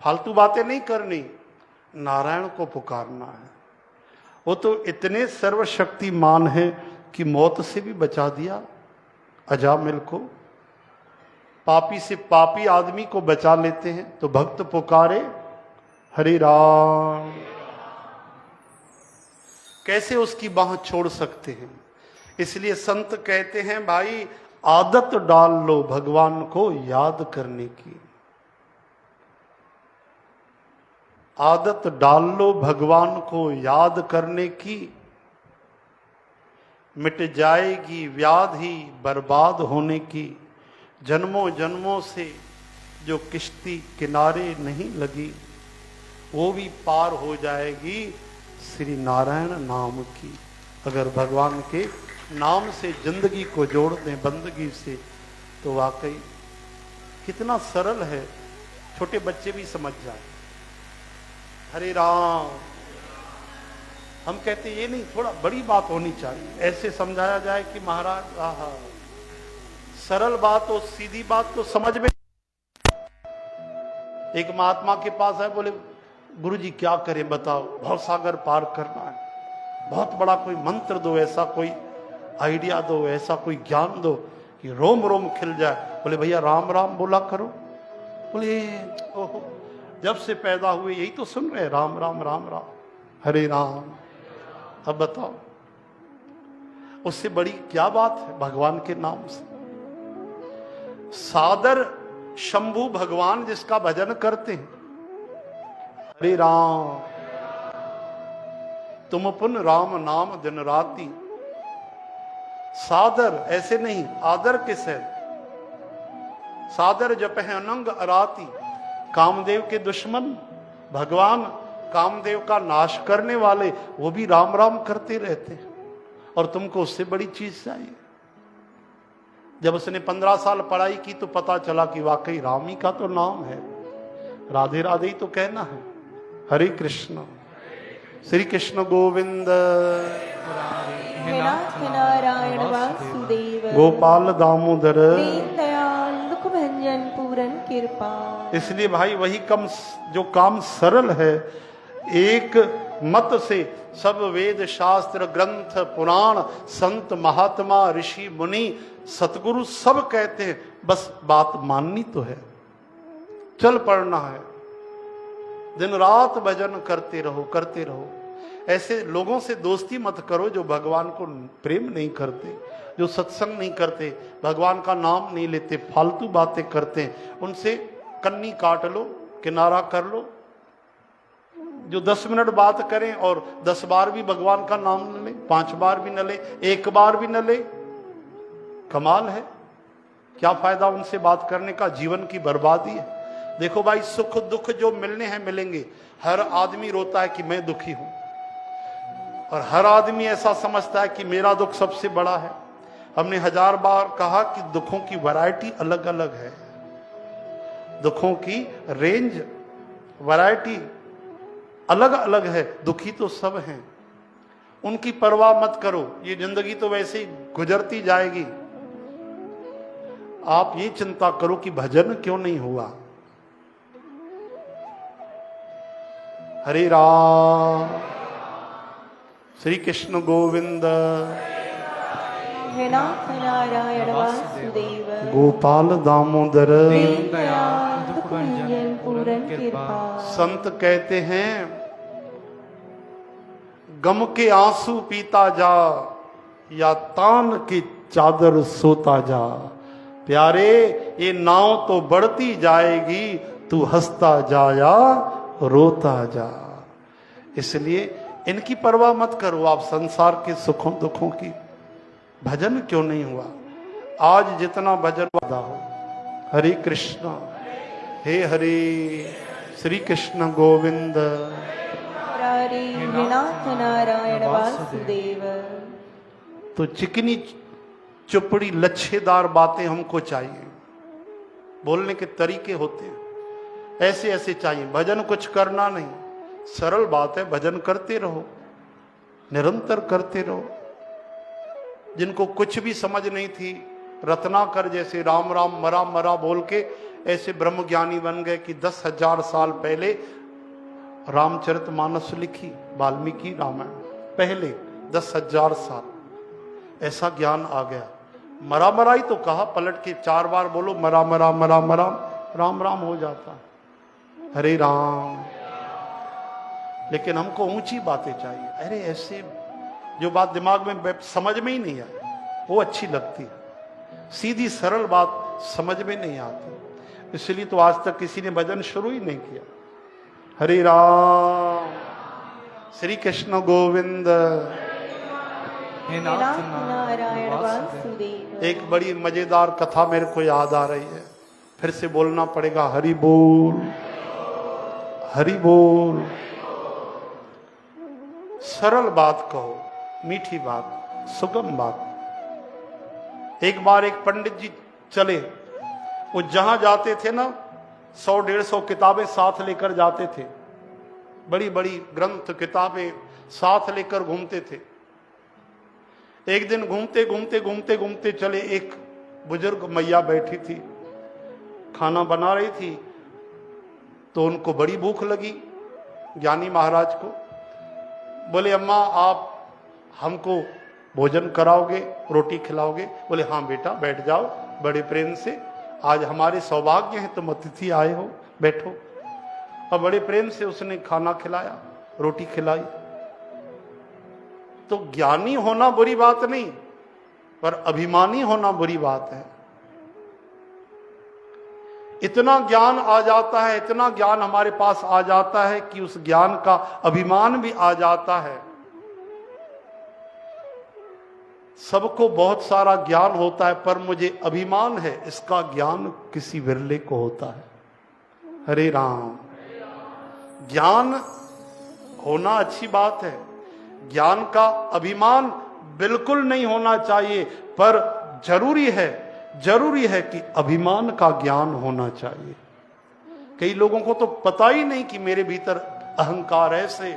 फालतू बातें नहीं करनी, नारायण को पुकारना है। वो तो इतने सर्वशक्तिमान है कि मौत से भी बचा दिया अजामिल को। पापी से पापी आदमी को बचा लेते हैं। तो भक्त पुकारे हरे राम, कैसे उसकी बाह छोड़ सकते हैं? इसलिए संत कहते हैं भाई, आदत डाल लो भगवान को याद करने की। आदत डाल लो भगवान को याद करने की, मिट जाएगी व्याधि बर्बाद होने की। जन्मों जन्मों से जो किश्ती किनारे नहीं लगी, वो भी पार हो जाएगी श्री नारायण नाम की। अगर भगवान के नाम से जिंदगी को जोड़ दें बंदगी से, तो वाकई कितना सरल है, छोटे बच्चे भी समझ जाए। हरे राम, हम कहते ये नहीं, थोड़ा बड़ी बात होनी चाहिए, ऐसे समझाया जाए कि महाराज आहा, सरल बात और सीधी बात तो समझ में। एक महात्मा के पास आए, बोले गुरुजी क्या करें बताओ, भव सागर पार करना है, बहुत बड़ा कोई मंत्र दो, ऐसा कोई आइडिया दो, ऐसा कोई ज्ञान दो कि रोम रोम खिल जाए। बोले भैया राम राम बोला करो। बोले ओहो, जब से पैदा हुए यही तो सुन रहे, राम राम राम राम हरे राम। अब बताओ उससे बड़ी क्या बात है भगवान के नाम से। सादर शंभु भगवान जिसका भजन करते हैं, हरे राम तुम पुन राम नाम दिन राती। सादर ऐसे नहीं, आदर किस है? सादर जप है अनंग अराती। कामदेव के दुश्मन भगवान, कामदेव का नाश करने वाले, वो भी राम राम करते रहते हैं। और तुमको उससे बड़ी चीज चाहिए? जब उसने 15 साल पढ़ाई की तो पता चला कि वाकई राम ही का तो नाम है, राधे राधे ही तो कहना है। हरे कृष्ण, श्री कृष्ण गोविंद हे नाथ नारायण वासुदेव गोपाल दामोदर। दीनदयाल दुख भंजन पूरन कृपा। इसलिए भाई वही कम जो काम सरल है, एक मत से सब वेद शास्त्र ग्रंथ पुराण संत महात्मा ऋषि मुनि सतगुरु सब कहते हैं, बस बात माननी तो है, चल पड़ना है, दिन रात भजन करते रहो करते रहो। ऐसे लोगों से दोस्ती मत करो जो भगवान को प्रेम नहीं करते, जो सत्संग नहीं करते, भगवान का नाम नहीं लेते, फालतू बातें करते हैं। उनसे कन्नी काट लो, किनारा कर लो। जो 10 मिनट बात करें और 10 बार भी भगवान का नाम न ले, 5 बार भी न ले, 1 बार भी न ले, कमाल है। क्या फायदा उनसे बात करने का? जीवन की बर्बादी है। देखो भाई, सुख दुख जो मिलने हैं मिलेंगे। हर आदमी रोता है कि मैं दुखी हूं, और हर आदमी ऐसा समझता है कि मेरा दुख सबसे बड़ा है। हमने 1000 बार कहा कि दुखों की वैरायटी अलग अलग है, दुखों की रेंज वैरायटी अलग अलग है। दुखी तो सब हैं, उनकी परवाह मत करो, ये जिंदगी तो वैसे ही गुजरती जाएगी। आप ये चिंता करो कि भजन क्यों नहीं हुआ। हरे राम, श्री कृष्ण गोविंद हे नाथ नारायण वासुदेव गोपाल दामोदर। दीनदयाल दुख भंजन पूरन कृपा। संत कहते हैं गम के आंसू पीता जा या तान की चादर सोता जा। प्यारे ये नाव तो बढ़ती जाएगी, तू हंसता जा या रोता जा। इसलिए इनकी परवाह मत करो आप, संसार के सुखों दुखों की। भजन क्यों नहीं हुआ? आज जितना भजन वादा हो। हरे कृष्ण, हे हरे, श्री कृष्ण गोविंद। मुरारी हे नाथ नारायण वासुदेव। तो चिकनी चुपड़ी लच्छेदार बातें हमको चाहिए, बोलने के तरीके होते हैं ऐसे ऐसे चाहिए। भजन कुछ करना नहीं, सरल बात है, भजन करते रहो, निरंतर करते रहो। जिनको कुछ भी समझ नहीं थी, रत्नाकर जैसे राम राम मरा मरा बोल के ऐसे ब्रह्म ज्ञानी बन गए कि 10,000 साल पहले रामचरितमानस लिखी, वाल्मीकि रामायण पहले 10,000 साल ऐसा ज्ञान आ गया। मरा मरा ही तो कहा, पलट के 4 बार बोलो मरा मरा मरा मरा, राम राम हो जाता है, हरे राम। लेकिन हमको ऊंची बातें चाहिए। अरे ऐसे जो बात दिमाग में समझ में ही नहीं आई वो अच्छी लगती है, सीधी सरल बात समझ में नहीं आती, इसलिए तो आज तक किसी ने भजन शुरू ही नहीं किया। हरे राम, श्री कृष्ण गोविंद। हे नाथ नारायण वासुदेव। एक बड़ी मजेदार कथा मेरे को याद आ रही है, फिर से बोलना पड़ेगा, हरि बोल हरि बोल। सरल बात कहो, मीठी बात, सुगम बात। एक बार एक पंडित जी चले, वो जहां जाते थे ना 100-150 किताबें साथ लेकर जाते थे, बड़ी बड़ी ग्रंथ किताबें साथ लेकर घूमते थे। एक दिन घूमते घूमते घूमते घूमते चले, एक बुजुर्ग मैया बैठी थी, खाना बना रही थी, तो उनको बड़ी भूख लगी ज्ञानी महाराज को। बोले अम्मा आप हमको भोजन कराओगे, रोटी खिलाओगे? बोले हाँ बेटा बैठ जाओ, बड़े प्रेम से, आज हमारे सौभाग्य हैं तुम अतिथि आए हो, बैठो। और बड़े प्रेम से उसने खाना खिलाया, रोटी खिलाई। तो ज्ञानी होना बुरी बात नहीं, पर अभिमानी होना बुरी बात है। इतना ज्ञान आ जाता है, इतना ज्ञान हमारे पास आ जाता है कि उस ज्ञान का अभिमान भी आ जाता है। सबको बहुत सारा ज्ञान होता है, पर मुझे अभिमान है, इसका ज्ञान किसी विरले को होता है। हरे राम। ज्ञान होना अच्छी बात है, ज्ञान का अभिमान बिल्कुल नहीं होना चाहिए, पर जरूरी है कि अभिमान का ज्ञान होना चाहिए। कई लोगों को तो पता ही नहीं कि मेरे भीतर अहंकार ऐसे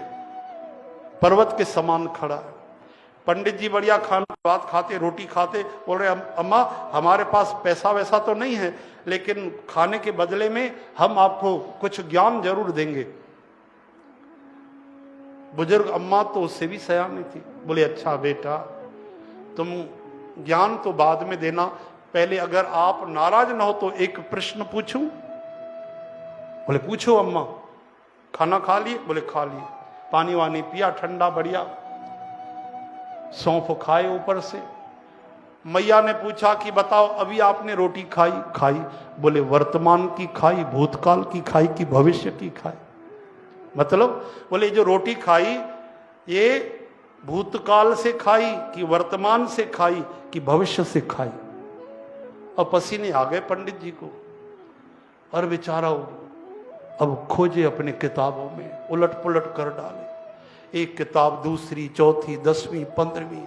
पर्वत के समान खड़ा है। पंडित जी बढ़िया खाना बात खाते, रोटी खाते, बोल रहे अम्मा हमारे पास पैसा वैसा तो नहीं है, लेकिन खाने के बदले में हम आपको कुछ ज्ञान जरूर देंगे। बुजुर्ग अम्मा तो उससे भी सयानी थी, बोले अच्छा बेटा तुम ज्ञान तो बाद में देना, पहले अगर आप नाराज ना हो तो एक प्रश्न पूछूं? बोले पूछो अम्मा। खाना खा लिए? बोले खा लिए। पानी वानी पिया ठंडा बढ़िया, सौंफ खाए ऊपर से। मैया ने पूछा कि बताओ अभी आपने रोटी खाई? बोले वर्तमान की खाई, भूतकाल की खाई कि भविष्य की खाई? मतलब बोले जो रोटी खाई ये भूतकाल से खाई कि वर्तमान से खाई कि भविष्य से खाई? और पसीने आ गए पंडित जी को, और बेचारा अब खोजे अपने किताबों में, उलट पुलट कर डाले, एक किताब दूसरी चौथी 10वीं 15वीं,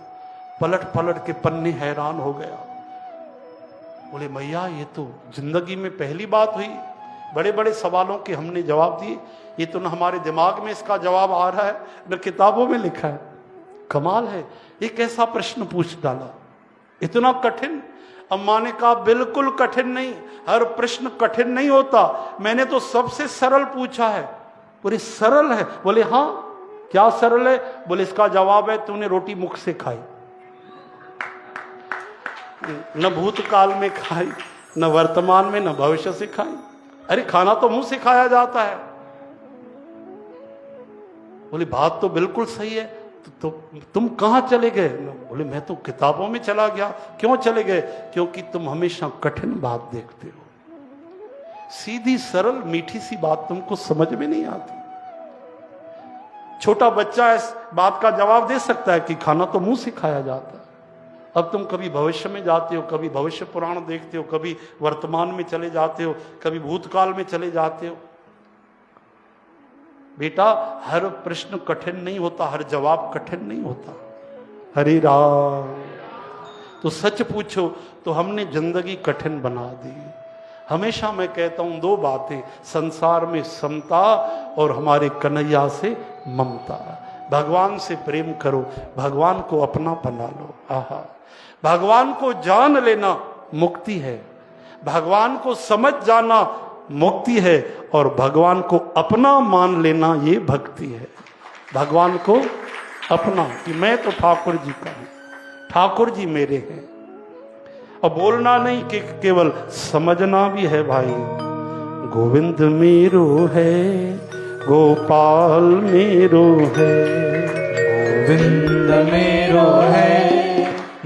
पलट पलट के पन्ने, हैरान हो गया। बोले मैया ये तो जिंदगी में पहली बात हुई, बड़े बड़े सवालों के हमने जवाब दिए, ये तो न हमारे दिमाग में इसका जवाब आ रहा है न किताबों में लिखा है। कमाल है, एक ऐसा प्रश्न पूछ डाला, इतना कठिन। अम्मा ने कहा बिल्कुल कठिन नहीं, हर प्रश्न कठिन नहीं होता, मैंने तो सबसे सरल पूछा है। बोले सरल है? बोले हाँ। क्या सरल है? बोले इसका जवाब है तूने रोटी मुख से खाई, न भूतकाल में खाई, न वर्तमान में, न भविष्य से खाई। अरे खाना तो मुंह से खाया जाता है। बोले बात तो बिल्कुल सही है, तो तुम कहां चले गए? बोले मैं तो किताबों में चला गया। क्यों चले गए? क्योंकि तुम हमेशा कठिन बात देखते हो, सीधी सरल मीठी सी बात तुमको समझ में नहीं आती। छोटा बच्चा इस बात का जवाब दे सकता है कि खाना तो मुंह से खाया जाता है। अब तुम कभी भविष्य में जाते हो, कभी भविष्य पुराण देखते हो, कभी वर्तमान में चले जाते हो, कभी भूतकाल में चले जाते हो। बेटा हर प्रश्न कठिन नहीं होता, हर जवाब कठिन नहीं होता। हरे राम। तो सच पूछो तो हमने जिंदगी कठिन बना दी। हमेशा मैं कहता हूं दो बातें, संसार में समता और हमारे कन्हैया से ममता। भगवान से प्रेम करो, भगवान को अपना बना लो। आहा, भगवान को जान लेना मुक्ति है, भगवान को समझ जाना मुक्ति है, और भगवान को अपना मान लेना ये भक्ति है। भगवान को अपना, कि मैं तो ठाकुर जी का हूं, ठाकुर जी मेरे हैं। और बोलना नहीं कि केवल समझना भी है भाई। गोविंद मेरो है, गोपाल मेरो है, गोविंद मेरो है,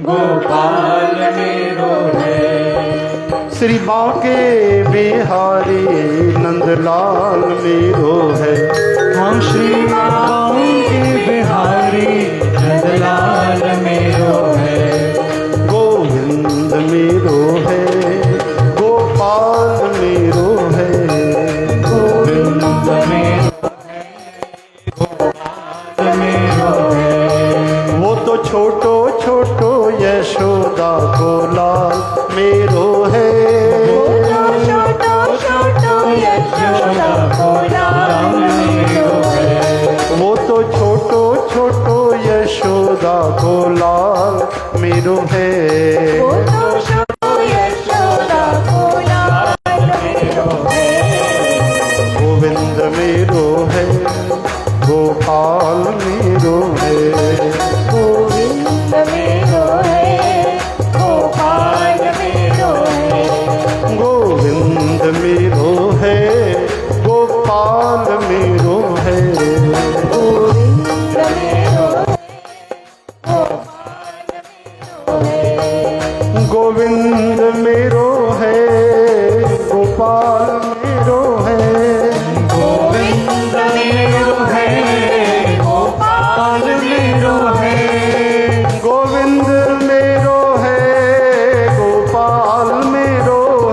गोपाल मेरो है, श्री बांके बिहारी नंदलाल मेरो है। हम श्री बांके बिहारी नंदलाल मेरो है, गोविंद मेरो है, गोपाल मेरो है, गोविंद मेरो है, गोपाल मेरो है। वो तो छोटो छोटो यशोदा को लाल मेरो है, यशोदा को लाल मेरो है। वो तो छोटो छोटो यशोदा को लाल मेरो है, वो तो छोटो यशोदा को लाल मेरो है। गोविंद मेरो है, गोपाल मेरो है, गोविंद मेरो है, गोपाल मेरो है। गोविंद मेरो है, गोपाल मेरो है, गोविंद मेरो है, गोपाल मेरो है। गोविंद मेरो है, गोपाल मेरो है, गोविंद मेरो है, गोपाल मेरो है, गोविंद मेरो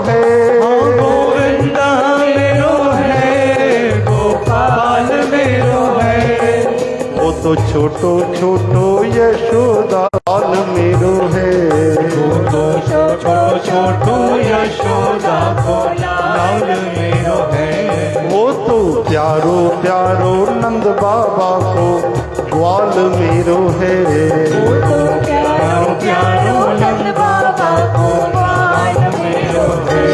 है, गोविंद मेरो है, गोपाल मेरो है। वो तो छोटो छोटो यशोदा लाल मेरो है, वो तो छोटो छोटो यशोदा को लाल मेरो है, वो तो प्यारो प्यारो नंद बाबा को ग्वाल मेरो है, वो तो प्यारो प्यारो नंद बाबा को ग्वाल मेरो है।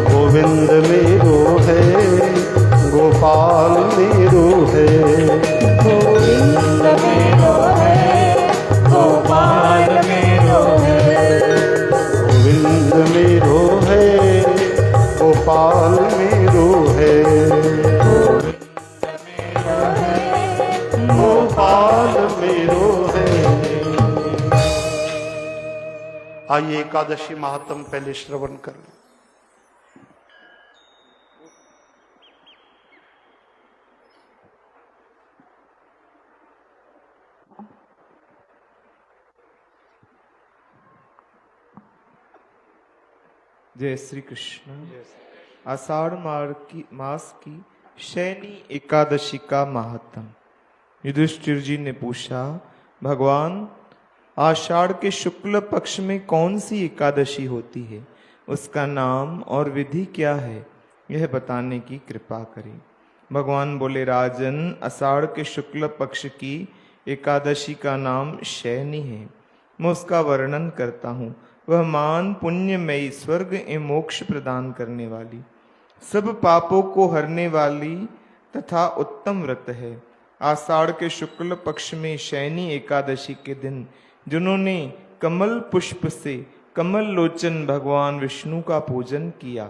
गोविंद मेरो है, गोपाल मेरो है, गोविंद मेरो है, गोपाल मेरो है। गोविंद मेरो है, गोपाल मेरो है, गोपाल मेरो है। आइए एकादशी महात्म पहले श्रवण कर लें। जय श्री कृष्ण। आषाढ़ मास की शयनी एकादशी का महात्म। युधिष्ठिर जी ने पूछा, भगवान आषाढ़ के शुक्ल पक्ष में कौन सी एकादशी होती है, उसका नाम और विधि क्या है, यह बताने की कृपा करें। भगवान बोले, राजन, आषाढ़ के शुक्ल पक्ष की एकादशी का नाम शयनी है। मैं उसका वर्णन करता हूँ। वह मान पुण्यमयी, स्वर्ग एवं मोक्ष प्रदान करने वाली, सब पापों को हरने वाली तथा उत्तम व्रत है। आषाढ़ के शुक्ल पक्ष में शयनी एकादशी के दिन जिन्होंने कमल पुष्प से कमल लोचन भगवान विष्णु का पूजन किया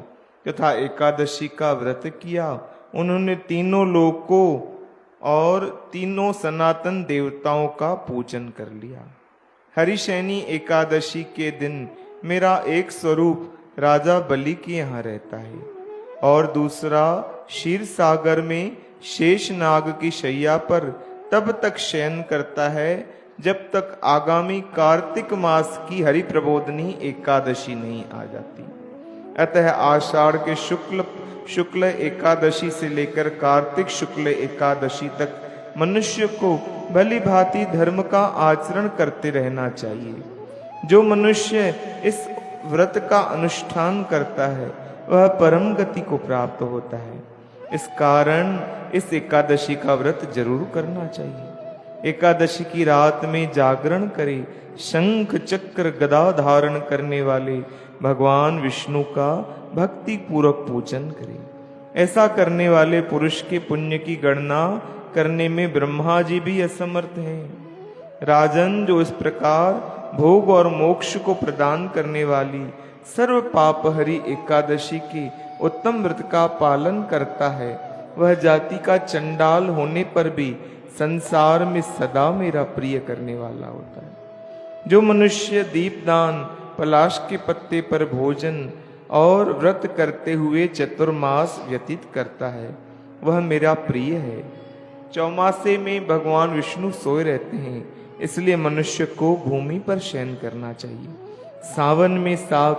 तथा एकादशी का व्रत किया, उन्होंने तीनों लोकों और तीनों सनातन देवताओं का पूजन कर लिया। हरिशयनी एकादशी के दिन मेरा एक स्वरूप राजा बलि के यहाँ रहता है और दूसरा क्षीर सागर में शेष नाग की शैया पर तब तक शयन करता है जब तक आगामी कार्तिक मास की हरि प्रबोधनी एकादशी नहीं आ जाती। अतः आषाढ़ के शुक्ल शुक्ल एकादशी से लेकर कार्तिक शुक्ल एकादशी तक मनुष्य को भली भांति धर्म का आचरण करते रहना चाहिए। जो मनुष्य इस व्रत का अनुष्ठान करता है वह परम गति को प्राप्त होता है। इस कारण इस एकादशी का व्रत जरूर करना चाहिए। एकादशी की रात में जागरण करे, शंख चक्र गदा धारण करने वाले भगवान विष्णु का भक्ति पूर्वक पूजन करे। ऐसा करने वाले पुरुष के पुण्य की गणना करने में ब्रह्मा जी भी असमर्थ हैं। राजन, जो इस प्रकार भोग और मोक्ष को प्रदान करने वाली सर्व पापहरी एकादशी के उत्तम व्रत का पालन करता है, वह जाति का चंडाल होने पर भी संसार में सदा मेरा प्रिय करने वाला होता है। जो मनुष्य दीपदान, पलाश के पत्ते पर भोजन और व्रत करते हुए चतुर्मास व्यतीत करता है, वह मेरा प्रिय है। चौमासे में भगवान विष्णु सोए रहते हैं, इसलिए मनुष्य को भूमि पर शयन करना चाहिए। सावन में साग,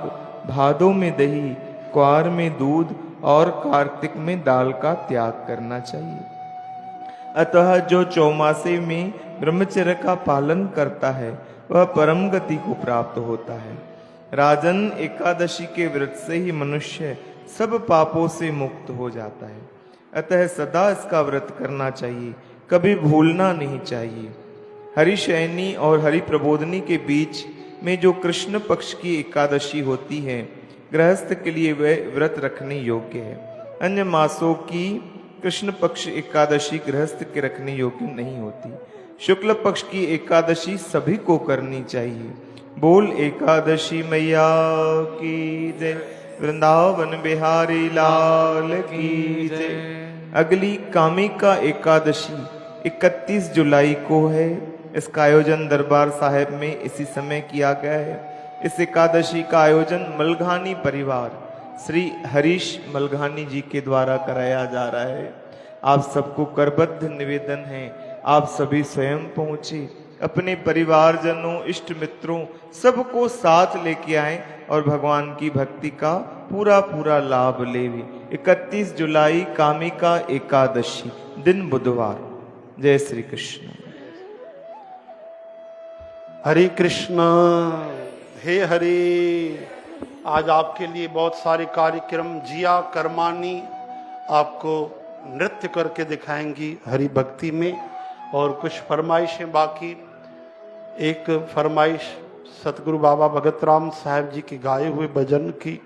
भादों में दही, क्वार में दूध और कार्तिक में दाल का त्याग करना चाहिए। अतः जो चौमासे में ब्रह्मचर्य का पालन करता है वह परम गति को प्राप्त होता है। राजन, एकादशी के व्रत से ही मनुष्य सब पापों से मुक्त हो जाता है। अतः सदा इसका व्रत करना चाहिए, कभी भूलना नहीं चाहिए। हरिशयनी और हरि प्रबोधनी के बीच में जो कृष्ण पक्ष की एकादशी होती है, गृहस्थ के लिए वह व्रत रखने योग्य है। अन्य मासों की कृष्ण पक्ष एकादशी गृहस्थ के रखने योग्य नहीं होती। शुक्ल पक्ष की एकादशी सभी को करनी चाहिए। बोल एकादशी मैया की जय, वृंदावन बिहारी लाल की जय। अगली कामिका एकादशी 31 जुलाई को है। इसका आयोजन दरबार साहिब में इसी समय किया गया है। इस एकादशी का आयोजन मलघानी परिवार श्री हरीश मलघानी जी के द्वारा कराया जा रहा है। आप सबको करबद्ध निवेदन है, आप सभी स्वयं पहुंचे, अपने परिवारजनों, इष्ट मित्रों सबको साथ लेके आए और भगवान की भक्ति का पूरा पूरा लाभ लेवे। 31 जुलाई कामिका एकादशी, दिन बुधवार। जय श्री कृष्ण। हरे कृष्ण। हे हरे। आज आपके लिए बहुत सारे कार्यक्रम जिया कर्मानी आपको नृत्य करके दिखाएंगी हरि भक्ति में, और कुछ फरमाइशें बाकी। एक फरमाइश सतगुरु बाबा भगत राम साहब जी के गाए हुए भजन की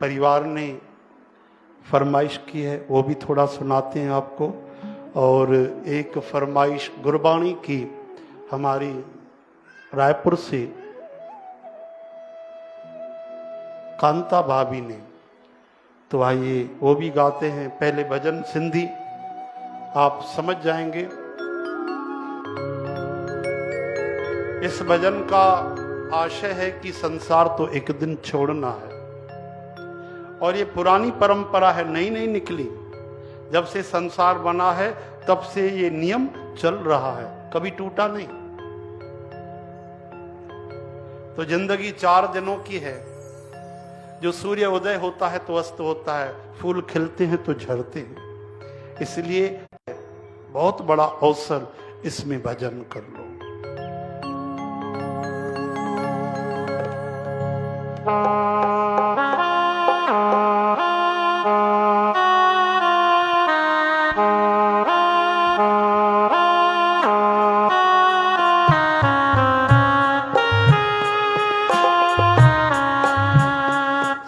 परिवार ने फरमाइश की है, वो भी थोड़ा सुनाते हैं आपको। और एक फरमाइश गुरबाणी की हमारी रायपुर से कांता भाभी ने, तो आइए वो भी गाते हैं। पहले भजन सिंधी आप समझ जाएंगे। इस भजन का आशय है कि संसार तो एक दिन छोड़ना है, और ये पुरानी परंपरा है, नई नई निकली। जब से संसार बना है तब से ये नियम चल रहा है, कभी टूटा नहीं। तो जिंदगी 4 दिनों की है। जो सूर्य उदय होता है तो अस्त होता है, फूल खिलते हैं तो झड़ते हैं। इसलिए बहुत बड़ा अवसर, इसमें भजन कर लो।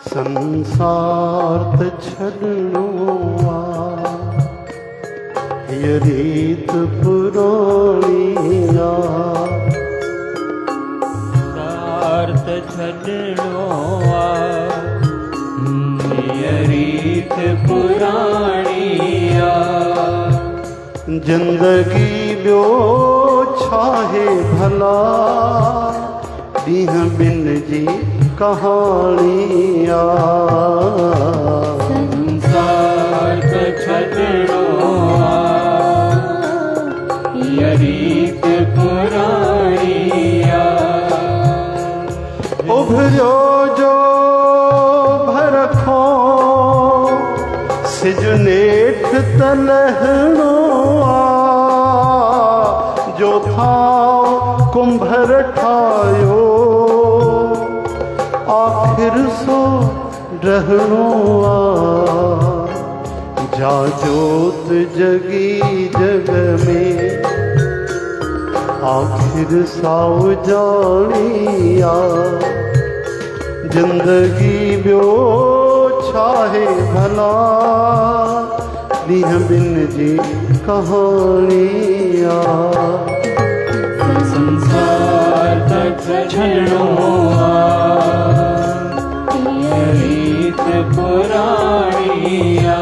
संसार छड़नो ये रीत पुरानिया, सार्थ छड़नो ये रीत पुरानिया। जिंदगी ब्यो छाहे भला, दीह बिन जी कहानिया। संसार छड़नो ये रीत पुरानिया। उभरो जो भरखो सिजनेठ तलहणो जो था कुंभर ठायो आखिर सो रहणो जा जोत जगी जग में आखिर साव जानिया जिंदगी ब्यो छाहे भला दीह बिन जी कहानिया संसार तक छलनो रीत पुराणिया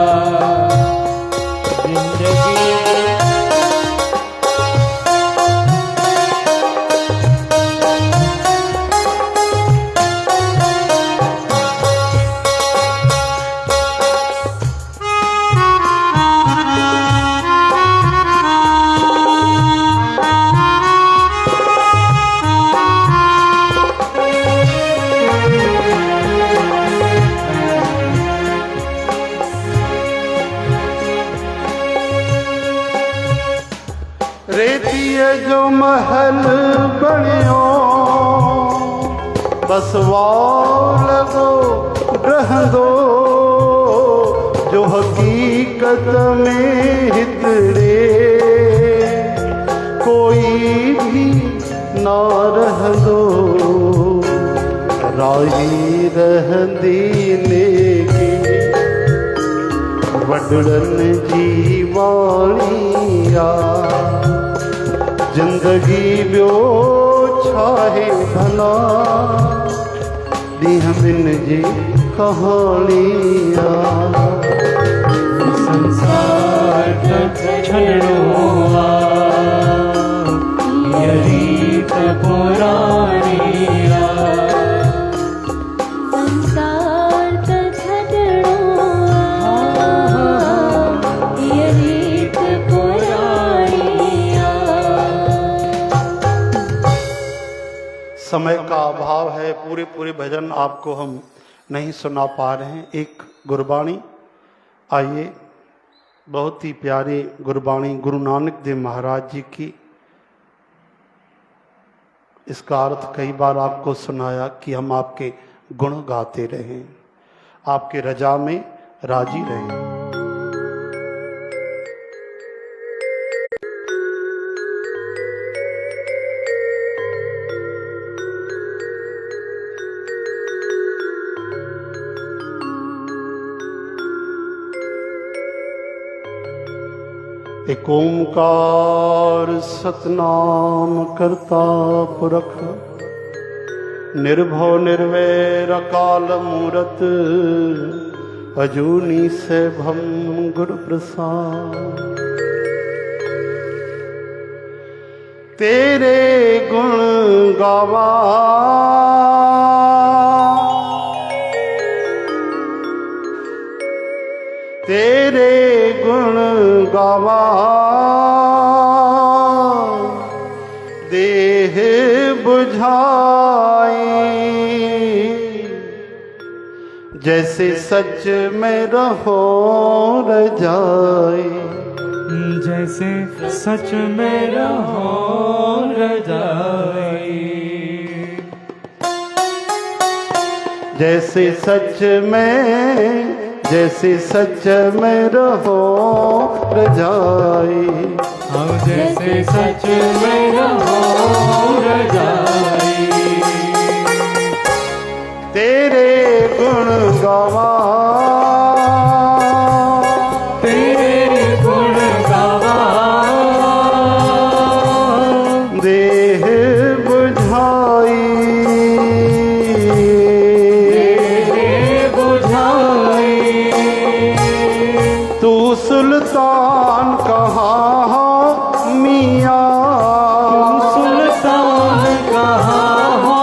जिंदगी रेतीअ जो महल बणियो बस वाव लॻो रहंदो जो हक़ीक़त में हितड़े कोई भी ना रहंदो राही रहंदी नेकी वॾड़नि जी वाणिया जिंदगी ब्यो छाहे भला दीह बिन जी कहानिया संसार तक छलनो ये रीत पुराणिया संसार तक छलनो ये रीत पुराणिया। समय का अभाव है, पूरे भजन आपको हम नहीं सुना पा रहे हैं। एक गुरबाणी, आइए, बहुत ही प्यारी गुरबाणी गुरु नानक देव महाराज जी की। इसका अर्थ कई बार आपको सुनाया कि हम आपके गुण गाते रहें, आपके रजा में राजी रहें। एक ओंकार सतनाम करता पुरख निर्भव निर्वैर अकाल मूरत अजूनी सैभम गुरु प्रसाद। तेरे गुण गावा तेरे गुण गावा देह बुझाई जैसे सच में रहो रजाई जैसे सच में रहो रजाई जैसे सच में रहो रजाई हम जैसे सच में रहो रजाई तेरे गुण गावा तेरे गुण गावा देह बुझाई तू सुल्तान कहाँ मियाँ सुल्तान कहाँ हो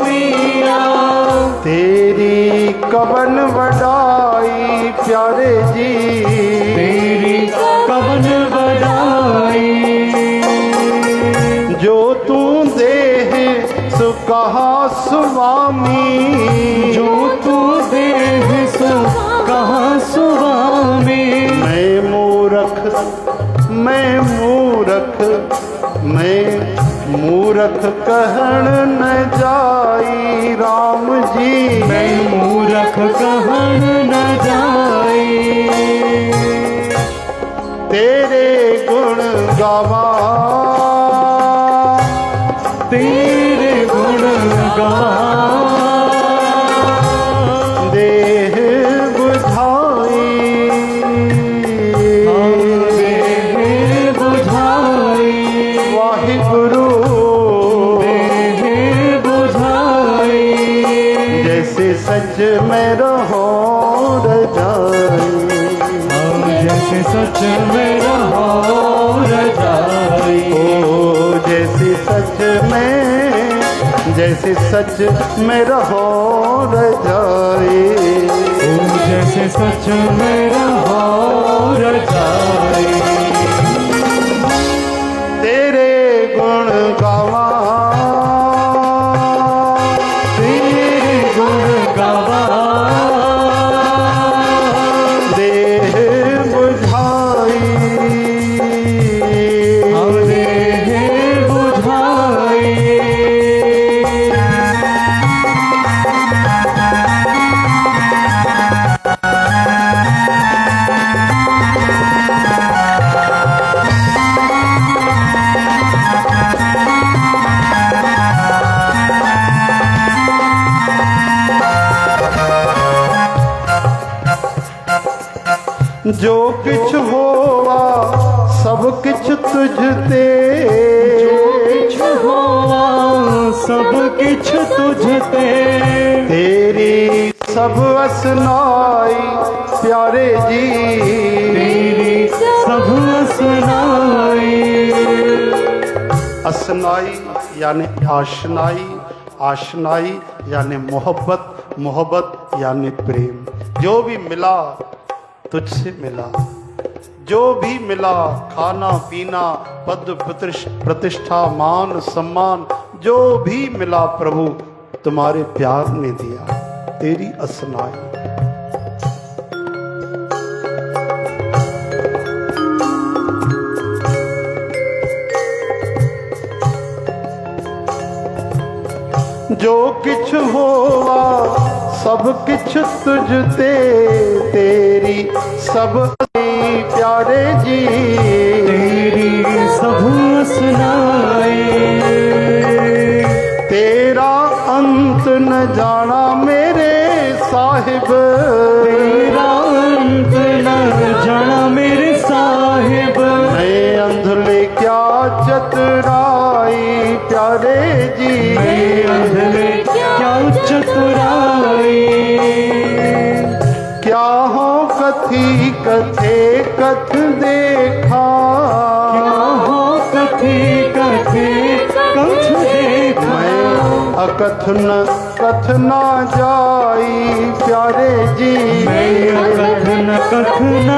मियाँ तेरी कवन वडाई प्यारे जी तेरी कवन बड़ाई जो तू देह सो कहा स्वामी जो तू देह सुहा कहाँ सुवामी। मैं मूरख कहण न जाई राम जी। मैं मूरख कहण न जाई। तेरे गुण गावा तेरे गुण गावा। देह बुझाई देह बुझाई। वाहिगुरु देह बुझाई। जैसे सच में रहो रजाई। जैसे सच में रहो रजाई। ओ जैसे सच में रहो रजाई। ओ जैसे सच में रहो रजाई। तेरे गुण गावा तेरे गुण गावा। देह बुझाई देह बुझाई। जो किछ होवा सब किछ तुझ ते। किछ होवा सब किछ तुझ ते। तेरी सब असनाई प्यारे जी। तेरी सब असनाई। असनाई यानी आशनाई, आशनाई यानी मोहब्बत, मोहब्बत यानी प्रेम। जो भी मिला तुझसे मिला, जो भी मिला खाना पीना पद प्रतिष्ठा मान सम्मान, जो भी मिला प्रभु तुम्हारे प्यार ने दिया। तेरी असनाई जो किछ होवा सब किछ तुझ ते। तेरी सब प्यारे जी। तेरी सब असनाई। तेरा अंत न जाना मेरे साहिब। तेरा अंत न जाना मेरे साहिब। मैं अंधले क्या चतुराई प्यारे जी। मैं अंधले क्या चतुराई। क्या हो कथी कथे कथ देखा। क्या हो कथे कथे कथ देखा। मैं अकथ न जाई प्यारे जी। मैं अकथ न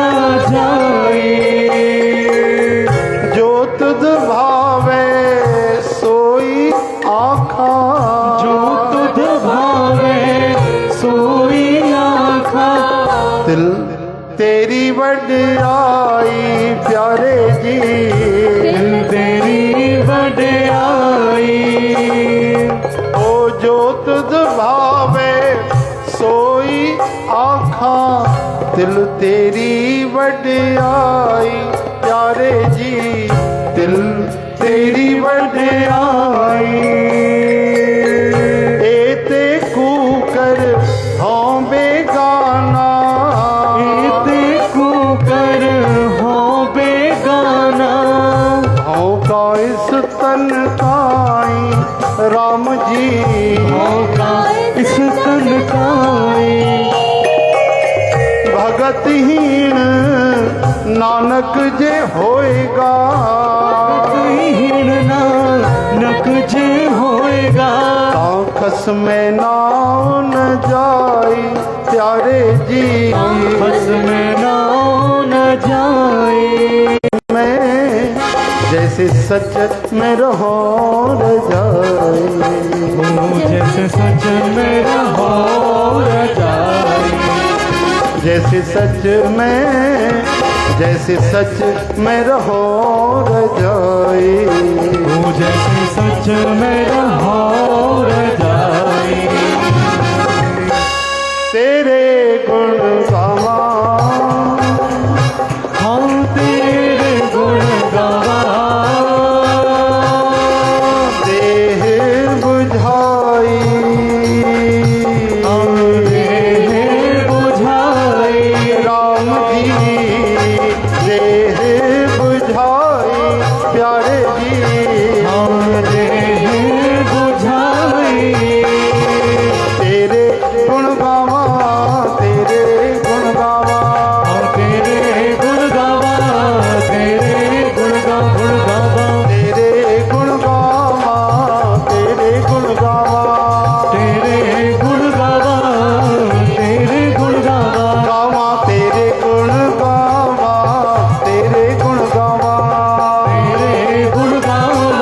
जाई। जो तुझ भावे सोई आखा। जो तुझ भावे सोई आखा। दिल तेरी वड्याई प्यारे जी। दिल तेरी वड्याई। ओ जो तुझ भावे सोई आखा। दिल तेरी वड्याई प्यारे जी। दिल तेरी वड्याई। एते कूकर हों बेगाना। एते कूकर हों बेगाना। हों का इस तन काई राम जी। हों का इस तन काई। भगतहीन नानक जे होएगा। भगतहीन नानक जे होएगा। खस में नाव न जाई प्यारे जी। खस में नाव न जाए। मैं जैसे सच में रहो रजाई। जैसे सच में रहो रजाई। जैसे सच में रहो रजाई, तू जैसे सच में रहो रजाई, तेरे गुण गावा, हाँ तेरे गुण गावा, देह बुझाई, देह बुझाई, राम जी देह बुझाई, प्यारे जी हाँ देह बुझाई, तेरे गुण गावा, तेरे गुण गावा, हाँ तेरे गुण गावा, तेरे गुण गावा, तेरे गुण गावा, तेरे गुण गावा, तेरे गुण गावा, तेरे गुण गावा, गावा तेरे गुण गावा, तेरे गुण गावा, तेरे गुण गावा,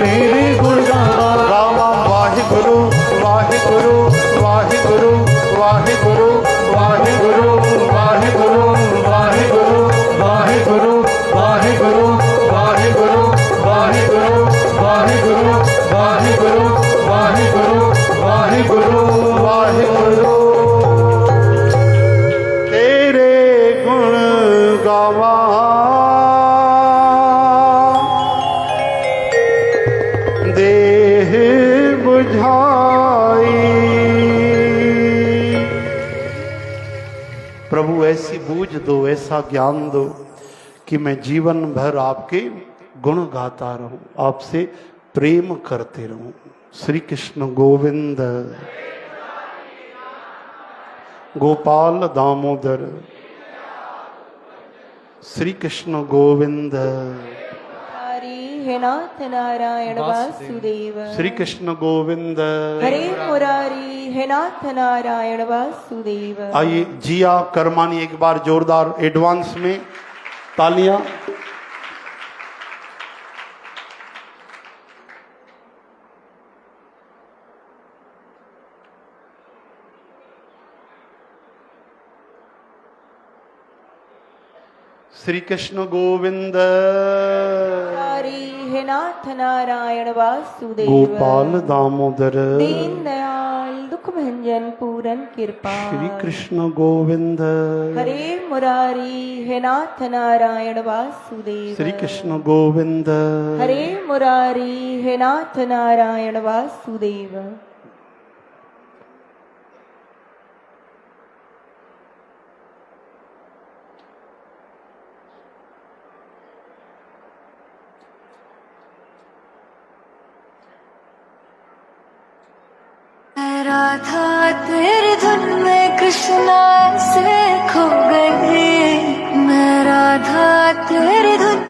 तेरे गुण गावा, गावा वाहिगुरु वाहिगुरु वाहिगुरु वाहिगुरु वाहिगुरु वाहिगुरु वाहिगुरु वाहिगुरु वाहिगुरु वाहिगुरु वाहिगुरु वाहिगुरु वाहिगुरु वाहिगुरु वाहिगुरु वाहिगुरु, तेरे गुण गावा, देह बुझाई। प्रभु ऐसी बूझ दो, ऐसा ज्ञान दो कि मैं जीवन भर आपके गुण गाता रहूं, आपसे प्रेम करते रहूं। श्री कृष्ण गोविंद, गोपाल दामोदर, श्री कृष्ण गोविंद, हरि हे नाथ नारायण वासुदेव, श्री कृष्ण गोविंद। हरे मुरारी हे नाथ नारायण वासुदेव। आइए जिया कर्मानी एक बार जोरदार एडवांस में तालियां। श्री कृष्ण गोविंद, हरि हे नाथ नारायण वासुदेव, गोपाल दामोदर, दीन दयाल दुख भंजन पूरन कृपा। श्री कृष्ण गोविंद, हरे मुरारी हे नाथ नारायण वासुदेव, श्री कृष्ण गोविंद, हरे मुरारी हे नाथ नारायण वासुदेव। राधा तेरी धुन में कृष्णा से खो गई, मैं राधा तेरी धुन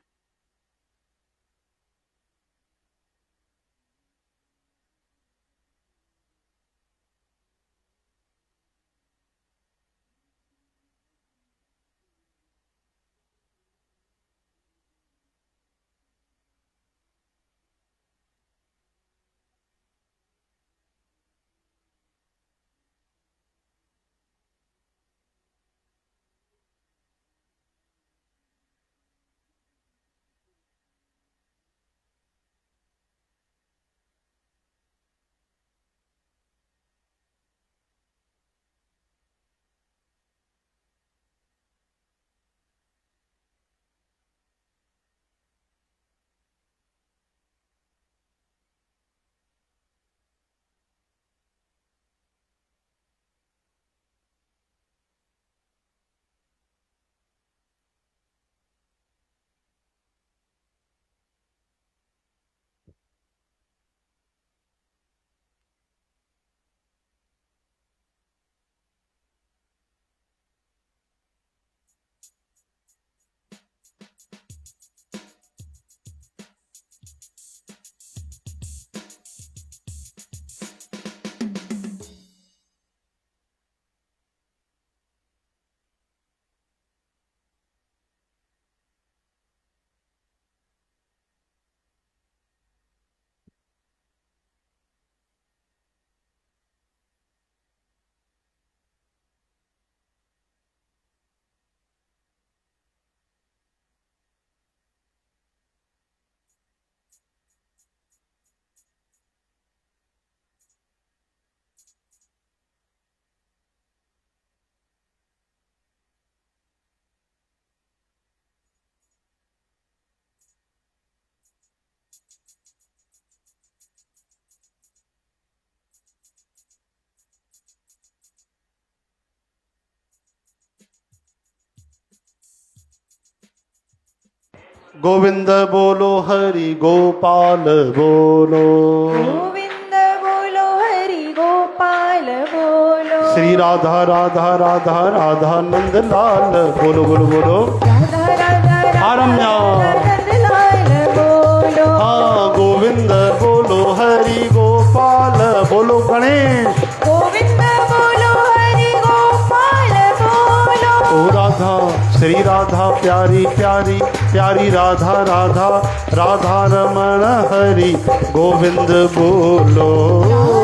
गोविंद बोलो हरि गोपाल बोलो, गोविंद बोलो हरि गोपाल बोलो, श्री राधा राधा राधा राधा नंद लाल बोलो बोलो बोलो, राधा राधा आरम्या। नंदलाल बोलो, हाँ गोविंद बोलो हरि गोपाल बोलो, गणेश गोविंद बोलो हरि गोपाल बोलो, ओ राधा श्री राधा प्यारी प्यारी प्यारी राधा राधा राधा रमण हरि गोविंद बोलो,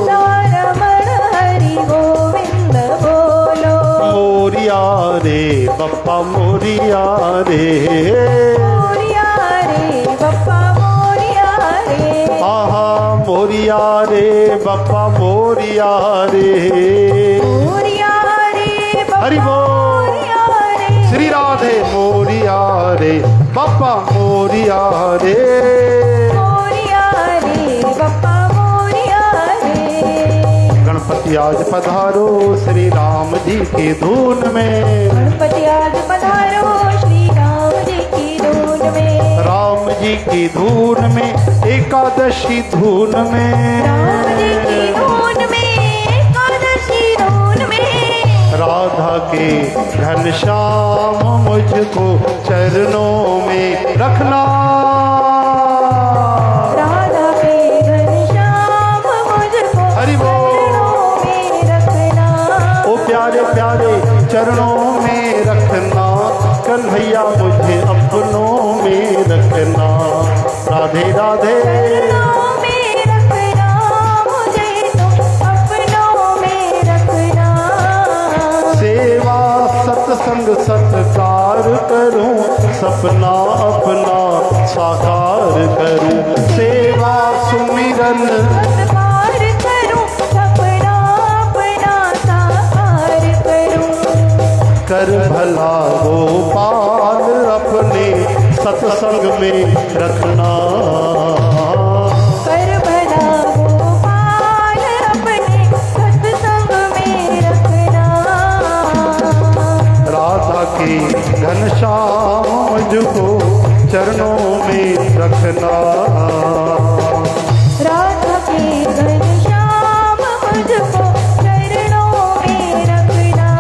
राधा रमण हरि गोविंद बोलो, मोरिया रे बप्पा मोरिया रे, मोरिया रे बप्पा मोरिया रे, आहा मोरिया रे बप्पा मोरिया रे, मोरिया रे बप्पा हरि बोल। मोरिया रे, श्री राधे मोरिया रे बप्पा मोरिया रे, मोरिया रे बप्पा मोरिया रे, गणपति आज पधारो श्री राम जी की धून में, गणपति आज पधारो श्री राम जी की धून में, राम जी की धून में एकादशी धून में, राम जी की धून में एकादशी धून में, राधा के घनश्याम मुझको चरणों में रखना, राधा के घनश्याम मुझको हरि बोल। चरणों में रखना, ओ प्यारे प्यारे चरणों में रखना, कन्हैया मुझे अपनों में रखना, राधे राधे चरणों में रखना, मुझे तुम अपनों में रखना, सेवा सत्संग सत्कार करूं, सपना अपना साकार करूं, सेवा सुमिरन सत्कार करूं, सपना अपना साकार करूं, कर भला गोपाल अपने सत्संग में रखना, कर भला गोपाल अपने सत्संग में रखना, राधा के घनश्याम मुझको चरणों में रखना, राधा के घनश्याम मुझको चरणों में रखना,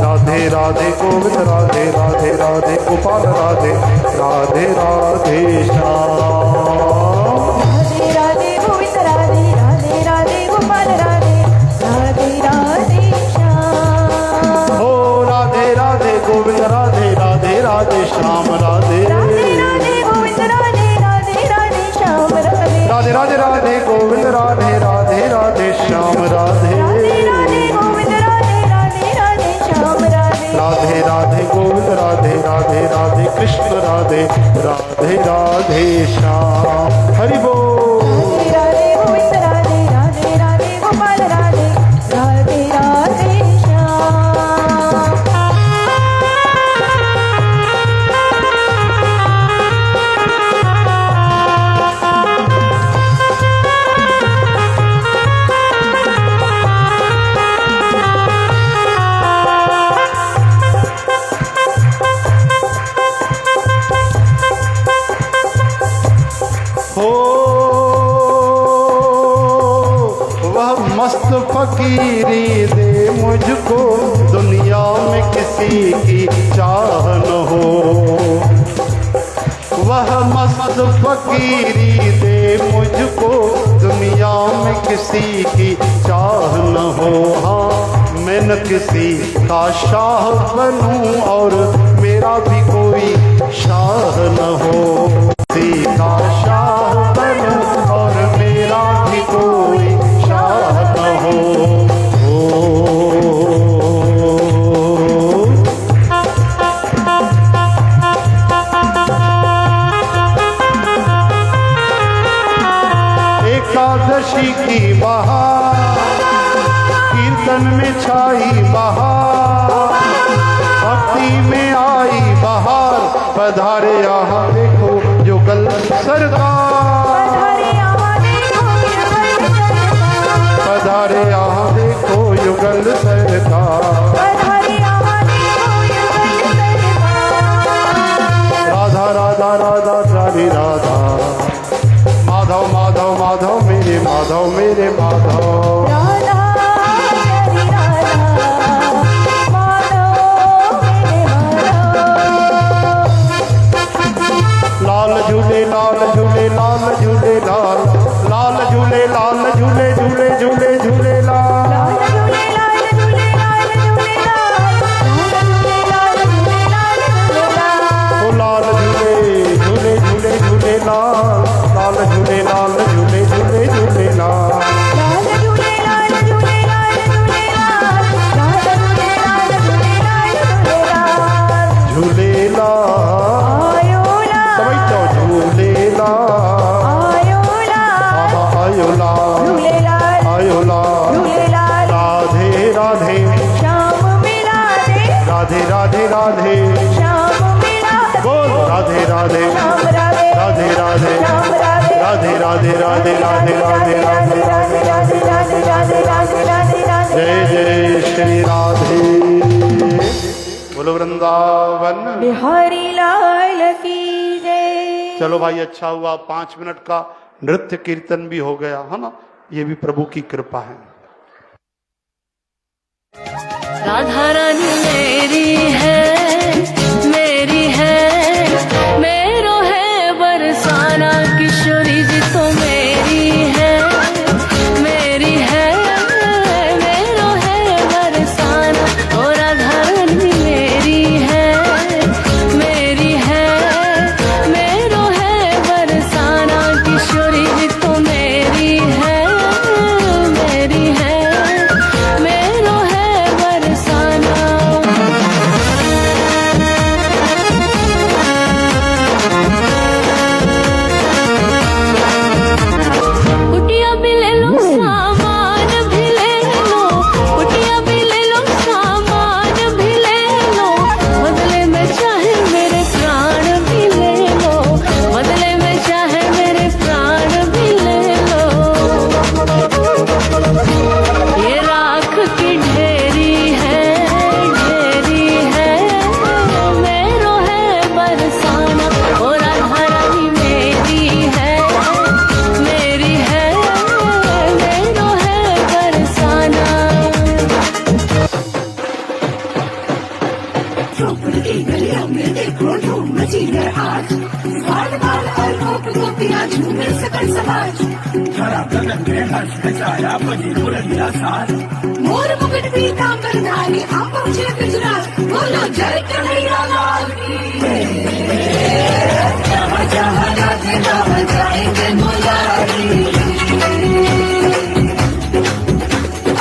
राधे राधे गोविंद राधे राधे राधे गोपाल राधे राधे राधे श्याम, राधे राधे गोविंद राधे राधे राधे गोपाल राधे राधे राधे श्याम, ओ राधे राधे गोविंद राधे राधे राधे श्याम, राधे राधे राधे गोविंद राधे राधे राधे श्याम, राधे राधे राधे राधे गोविंद राधे राधे राधे श्याम, राधे राधे राधे गोविंद राधे राधे राधे श्याम, राधे राधे राधे गोविंद राधे राधे राधे कृष्ण राधे राधे राधे श्याम, हरि बोल। राधे गोविंद राधे राधे राधे गोपाल राधे राधे राधे श्याम, हो वह मस्त फकीरी दे मुझको, दुनिया में किसी की चाह न हो, वह मस्त फकीरी दे मुझको, दुनिया में किसी की चाह न हो, हाँ मैं न किसी का शाह बनूं और मेरा भी कोई शाह न हो, किसी का शाह बनूं और मेरा भी कोई शाह न हो, एकादशी की बहार कीर्तन में छाई बहार, भक्ति में आई बहार, पधारे यहाँ देखो युगल सरकार, पधारे यहाँ देखो युगल सरकार, राधा मेरे माधव। राधा मेरी राधा, माधव मेरे माधव। लाल झूले लाल झूले लाल झूले लाल, लाल झूले लाल झूले झूले झूले झूले लाल। लाल झूले लाल झूले लाल झूले लाल, लाल झूले लाल झूले लाल झूले लाल। ओ लाल झूले झूले झूले झूले लाल, लाल झूले लाल झूले झूले झूले लाल। लाल झूले लाल झूले लाल झूले लाल, लाल झूले लाल झूले लाल झूले लाल। झूले लाल आयो लाल, समझ जाओ, झूले लाल आयो लाल, आयो लाल झूले लाल, आयो लाल। झूले लाल। राधे राधे श्याम मिला दे, राधे राधे राधे, श्याम मिला दे। बोल राधे राधे श्याम राधे, राधे राधे श्याम राधे, राधे राधे राधे राधे राधे राधे राधे राधे राधे राधे राधे राधे राधे। जय जय श्री राधे। बोलो वृंदावन। बिहारी लाल की जय। चलो भाई, अच्छा हुआ 5 मिनट का नृत्य कीर्तन भी हो गया है ना, ये भी प्रभु की कृपा है। राधा रानी मेरी है, मेरी है, मेरो है बरसाना, किशोरी जी तो मेरी है, मेरी है, मेरो है बरसाना। ओ राधा रानी मेरी है, मेरी है, मेरो है बरसाना, किशोरी जी तो मेरी है, मेरी है, मेरो है बरसाना। कुटिया भी ले लो, सामान भी ले लो, कुटिया भी ले लो, सामान भी ले लो, बदले में चाहे मेरे प्राण भी ले लो, बदले में चाहे मेरे प्राण भी ले लो। ये राख की ढेरी है, ढेरी है, मेरो है बरसाना। ओ राधा रानी मेरी है, मेरी है, मेरो है बरसाना। मोर मुकुट पीतांबर धारी, हम पहुंचे गुजरात, बोलो जय कन्हैया लाल की। जहाँ जहाँ राधे राम जाएंगे मुरारी,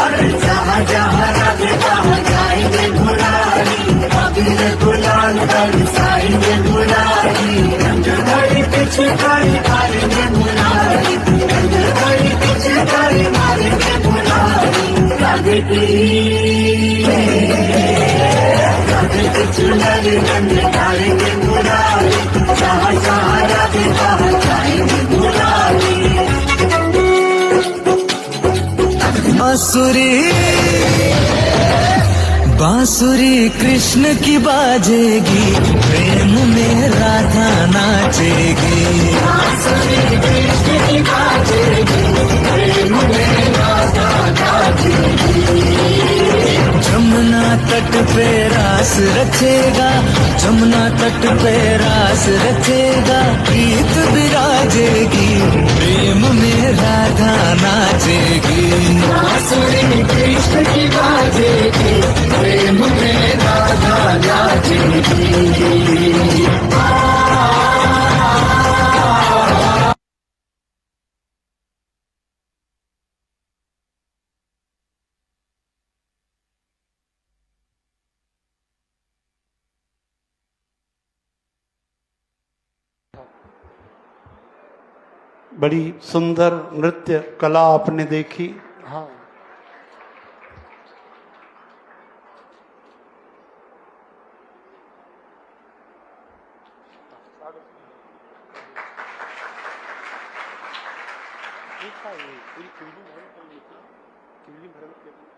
अरे जहाँ जहाँ राधे राम जाएंगे मुरारी, अबीर गुलाल बरसाएंगे मुरारी, रंग भरी पिचकारी मारेंगे मुरारी, रंग भरी पिचकारी मारेंगे मुरारी। राधे की चुनरी रंग डालेंगे मुरारी, जहाँ जहाँ राधे वहाँ जाएंगे मुरारी। बांसुरी बांसुरी कृष्ण की बाजेगी, प्रेम में राधा नाचेगी। बांसुरी कृष्ण की बाजेगी, प्रेम में राधा नाचेगी। जमुना तट पे रास रचेगा, जमुना तट पे रास रचेगा, गीत विराजेगी, प्रेम में राधा नाचेगी। बांसुरी कृष्ण की बाजेगी, प्रेम में राधा नाचेगी। बड़ी सुंदर नृत्य कला आपने देखी। हाँ,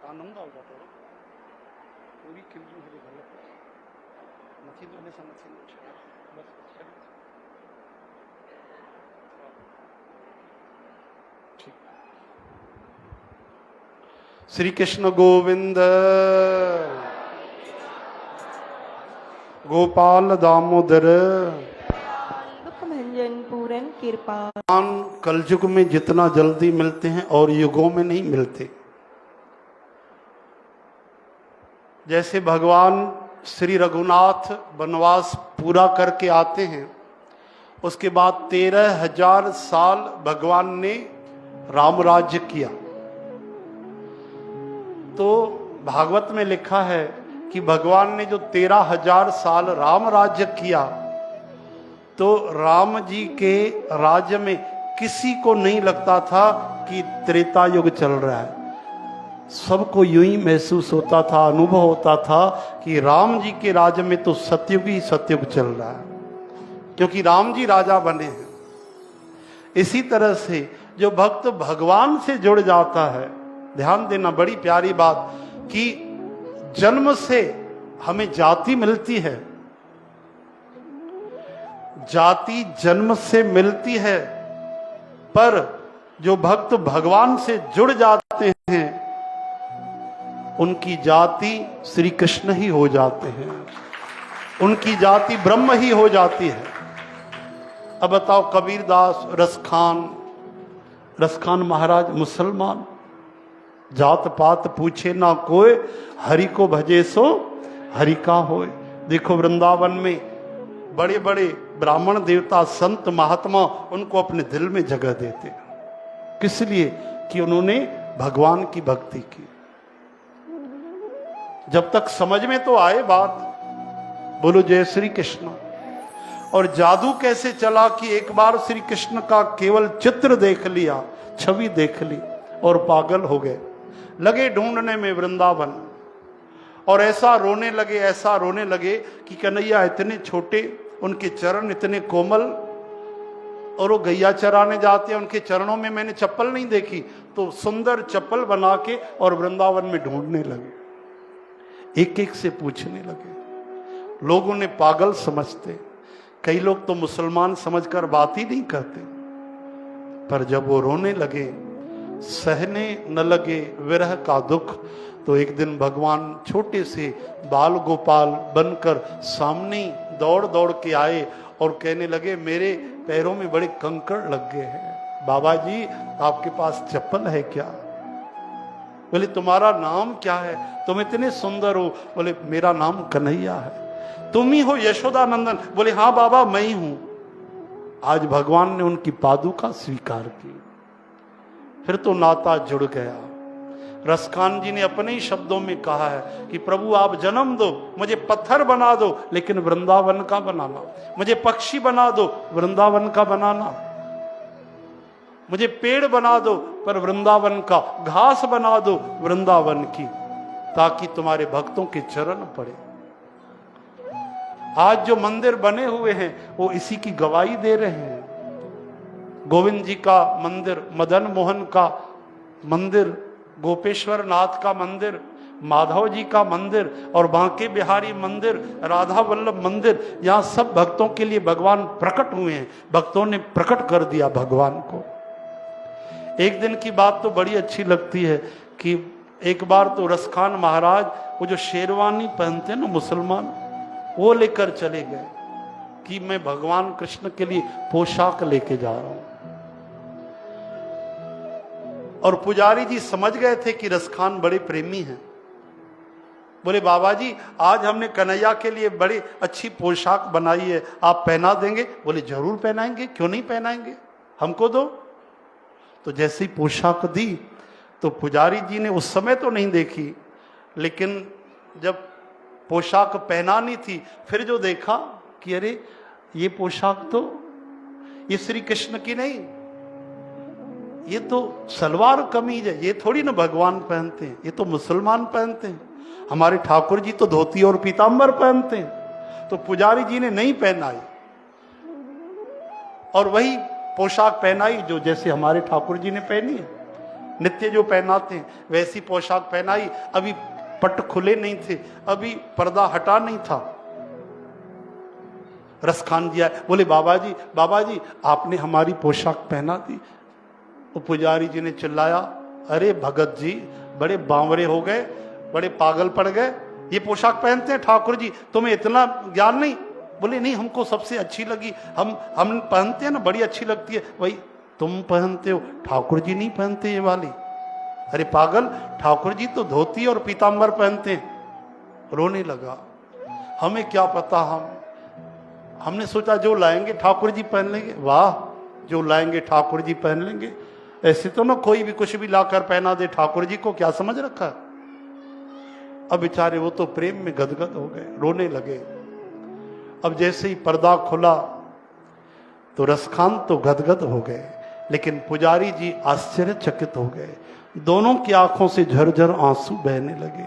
आनंद आ जाता है पूरी किल्ली भरी भरत નથી તો એને સમજશે બસ ठीक श्री कृष्ण गोविंद, गोपाल दामोदर। दुख भंजन पूरन कृपा। भगवान कलयुग में जितना जल्दी मिलते हैं और युगों में नहीं मिलते। जैसे भगवान श्री रघुनाथ वनवास पूरा करके आते हैं, उसके बाद 13,000 साल भगवान ने राम राज्य किया। तो भागवत में लिखा है कि भगवान ने जो 13,000 साल राम राज्य किया, तो राम जी के राज्य में किसी को नहीं लगता था कि त्रेता युग चल रहा है। सबको यूं ही महसूस होता था, अनुभव होता था कि राम जी के राज्य में तो सतयुग ही सतयुग चल रहा है, क्योंकि राम जी राजा बने हैं। इसी तरह से जो भक्त भगवान से जुड़ जाता है, ध्यान देना, बड़ी प्यारी बात, कि जन्म से हमें जाति मिलती है, जाति जन्म से मिलती है, पर जो भक्त भगवान से जुड़ जाते हैं उनकी जाति श्री कृष्ण ही हो जाते हैं, उनकी जाति ब्रह्म ही हो जाती है। अब बताओ, कबीरदास, रसखान महाराज मुसलमान, जात पात पूछे ना कोई, हरि को भजे सो हरि का होए। देखो वृंदावन में बड़े बड़े ब्राह्मण देवता, संत, महात्मा उनको अपने दिल में जगह देते, किस लिए? कि उन्होंने भगवान की भक्ति की। जब तक समझ में तो आए बात, बोलो जय श्री कृष्ण। और जादू कैसे चला कि एक बार श्री कृष्ण का केवल चित्र देख लिया, छवि देख ली और पागल हो गए, लगे ढूंढने में वृंदावन, और ऐसा रोने लगे कि कन्हैया इतने छोटे, उनके चरण इतने कोमल, और वो गैया चराने जाते हैं, उनके चरणों में मैंने चप्पल नहीं देखी, तो सुंदर चप्पल बना के और वृंदावन में ढूंढने लगे, एक एक से पूछने लगे। लोग उन्हें पागल समझते, कई लोग तो मुसलमान समझकर बात ही नहीं करते, पर जब वो रोने लगे, सहने न लगे विरह का दुख, तो एक दिन भगवान छोटे से बाल गोपाल बनकर सामने दौड़ दौड़ के आए और कहने लगे, मेरे पैरों में बड़े कंकड़ लग गए हैं, बाबा जी आपके पास चप्पल है क्या? बोले तुम्हारा नाम क्या है? तुम इतने सुंदर हो। बोले मेरा नाम कन्हैया है। तुम ही हो यशोदानंदन? बोले हाँ बाबा मैं ही हूं। आज भगवान ने उनकी पादुका स्वीकार की, फिर तो नाता जुड़ गया। रसखान जी ने अपने ही शब्दों में कहा है कि प्रभु आप जन्म दो, मुझे पत्थर बना दो, लेकिन वृंदावन का बनाना, मुझे पक्षी बना दो, वृंदावन का बनाना, मुझे पेड़ बना दो पर वृंदावन का, घास बना दो वृंदावन की, ताकि तुम्हारे भक्तों के चरण पड़े। आज जो मंदिर बने हुए हैं वो इसी की गवाही दे रहे हैं। गोविंद जी का मंदिर, मदन मोहन का मंदिर, गोपेश्वर नाथ का मंदिर, माधव जी का मंदिर और बांके बिहारी मंदिर, राधा वल्लभ मंदिर, यहाँ सब भक्तों के लिए भगवान प्रकट हुए हैं। भक्तों ने प्रकट कर दिया भगवान को। एक दिन की बात तो बड़ी अच्छी लगती है कि एक बार तो रसखान महाराज वो जो शेरवानी पहनते हैं ना मुसलमान, वो लेकर चले गए कि मैं भगवान कृष्ण के लिए पोशाक लेके जा रहा हूं। और पुजारी जी समझ गए थे कि रसखान बड़े प्रेमी हैं। बोले बाबा जी आज हमने कन्हैया के लिए बड़ी अच्छी पोशाक बनाई है, आप पहना देंगे? बोले जरूर पहनाएंगे, क्यों नहीं पहनाएंगे, हमको दो। तो जैसी पोशाक दी तो पुजारी जी ने उस समय तो नहीं देखी, लेकिन जब पोशाक पहनानी थी फिर जो देखा कि अरे ये पोशाक तो ये श्री कृष्ण की नहीं, ये तो सलवार कमीज है, ये थोड़ी ना भगवान पहनते हैं, ये तो मुसलमान पहनते हैं। हमारे ठाकुर जी तो धोती और पीतांबर पहनते हैं। तो पुजारी जी ने नहीं पहनाई और वही पोशाक पहनाई जो जैसे हमारे ठाकुर जी ने पहनी है, नित्य जो पहनाते हैं वैसी पोशाक पहनाई। अभी पट खुले नहीं थे, अभी पर्दा हटा नहीं था। रसखान जी आए, बोले बाबा जी आपने हमारी पोशाक पहना दी। तो पुजारी जी ने चिल्लाया, अरे भगत जी बड़े बावरे हो गए, बड़े पागल पड़ गए, ये पोशाक पहनते हैं ठाकुर जी, तुम्हें इतना ज्ञान नहीं? बोले नहीं, हमको सबसे अच्छी लगी, हम पहनते हैं ना, बड़ी अच्छी लगती है, वही तुम पहनते हो, ठाकुर जी नहीं पहनते ये वाली। अरे पागल, ठाकुर जी तो धोती और पीतांबर पहनते हैं। रोने लगा। हमें क्या पता, हमने सोचा जो लाएंगे ठाकुर जी पहन लेंगे। वाह, जो लाएंगे ठाकुर जी पहन लेंगे। ऐसे तो ना कोई भी कुछ भी लाकर पहना दे ठाकुर जी को, क्या समझ रखा। अब बेचारे वो तो प्रेम में गदगद हो गए, रोने लगे। अब जैसे ही पर्दा खुला तो रसखान तो गदगद हो गए, लेकिन पुजारी जी आश्चर्यचकित हो गए। दोनों की आंखों से झरझर आंसू बहने लगे।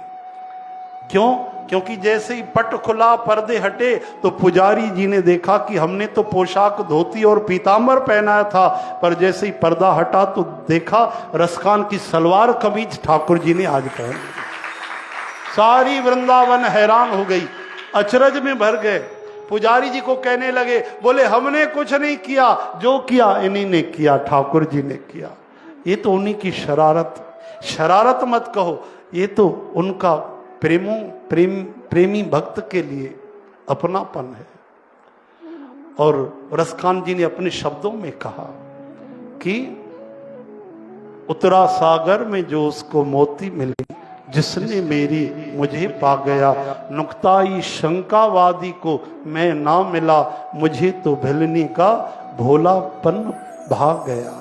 क्यों? क्योंकि जैसे ही पट खुला, पर्दे हटे, तो पुजारी जी ने देखा कि हमने तो पोशाक धोती और पीतांबर पहनाया था, पर जैसे ही पर्दा हटा तो देखा रसखान की सलवार कमीज ठाकुर जी ने आज पहन ली। सारी वृंदावन हैरान हो गई, अचरज में भर गए। पुजारी जी को कहने लगे, बोले हमने कुछ नहीं किया, जो किया इन्हीं ने किया, ठाकुर जी ने किया। ये तो उन्हीं की शरारत मत कहो, ये तो उनका प्रेमी भक्त के लिए अपनापन है। और रसखान जी ने अपने शब्दों में कहा कि उतरा सागर में जो उसको मोती मिली, जिसने मेरी मुझे पा गया, नुक्ताई शंकावादी को मैं ना मिला, मुझे तो भिलने का भोलापन भाग गया।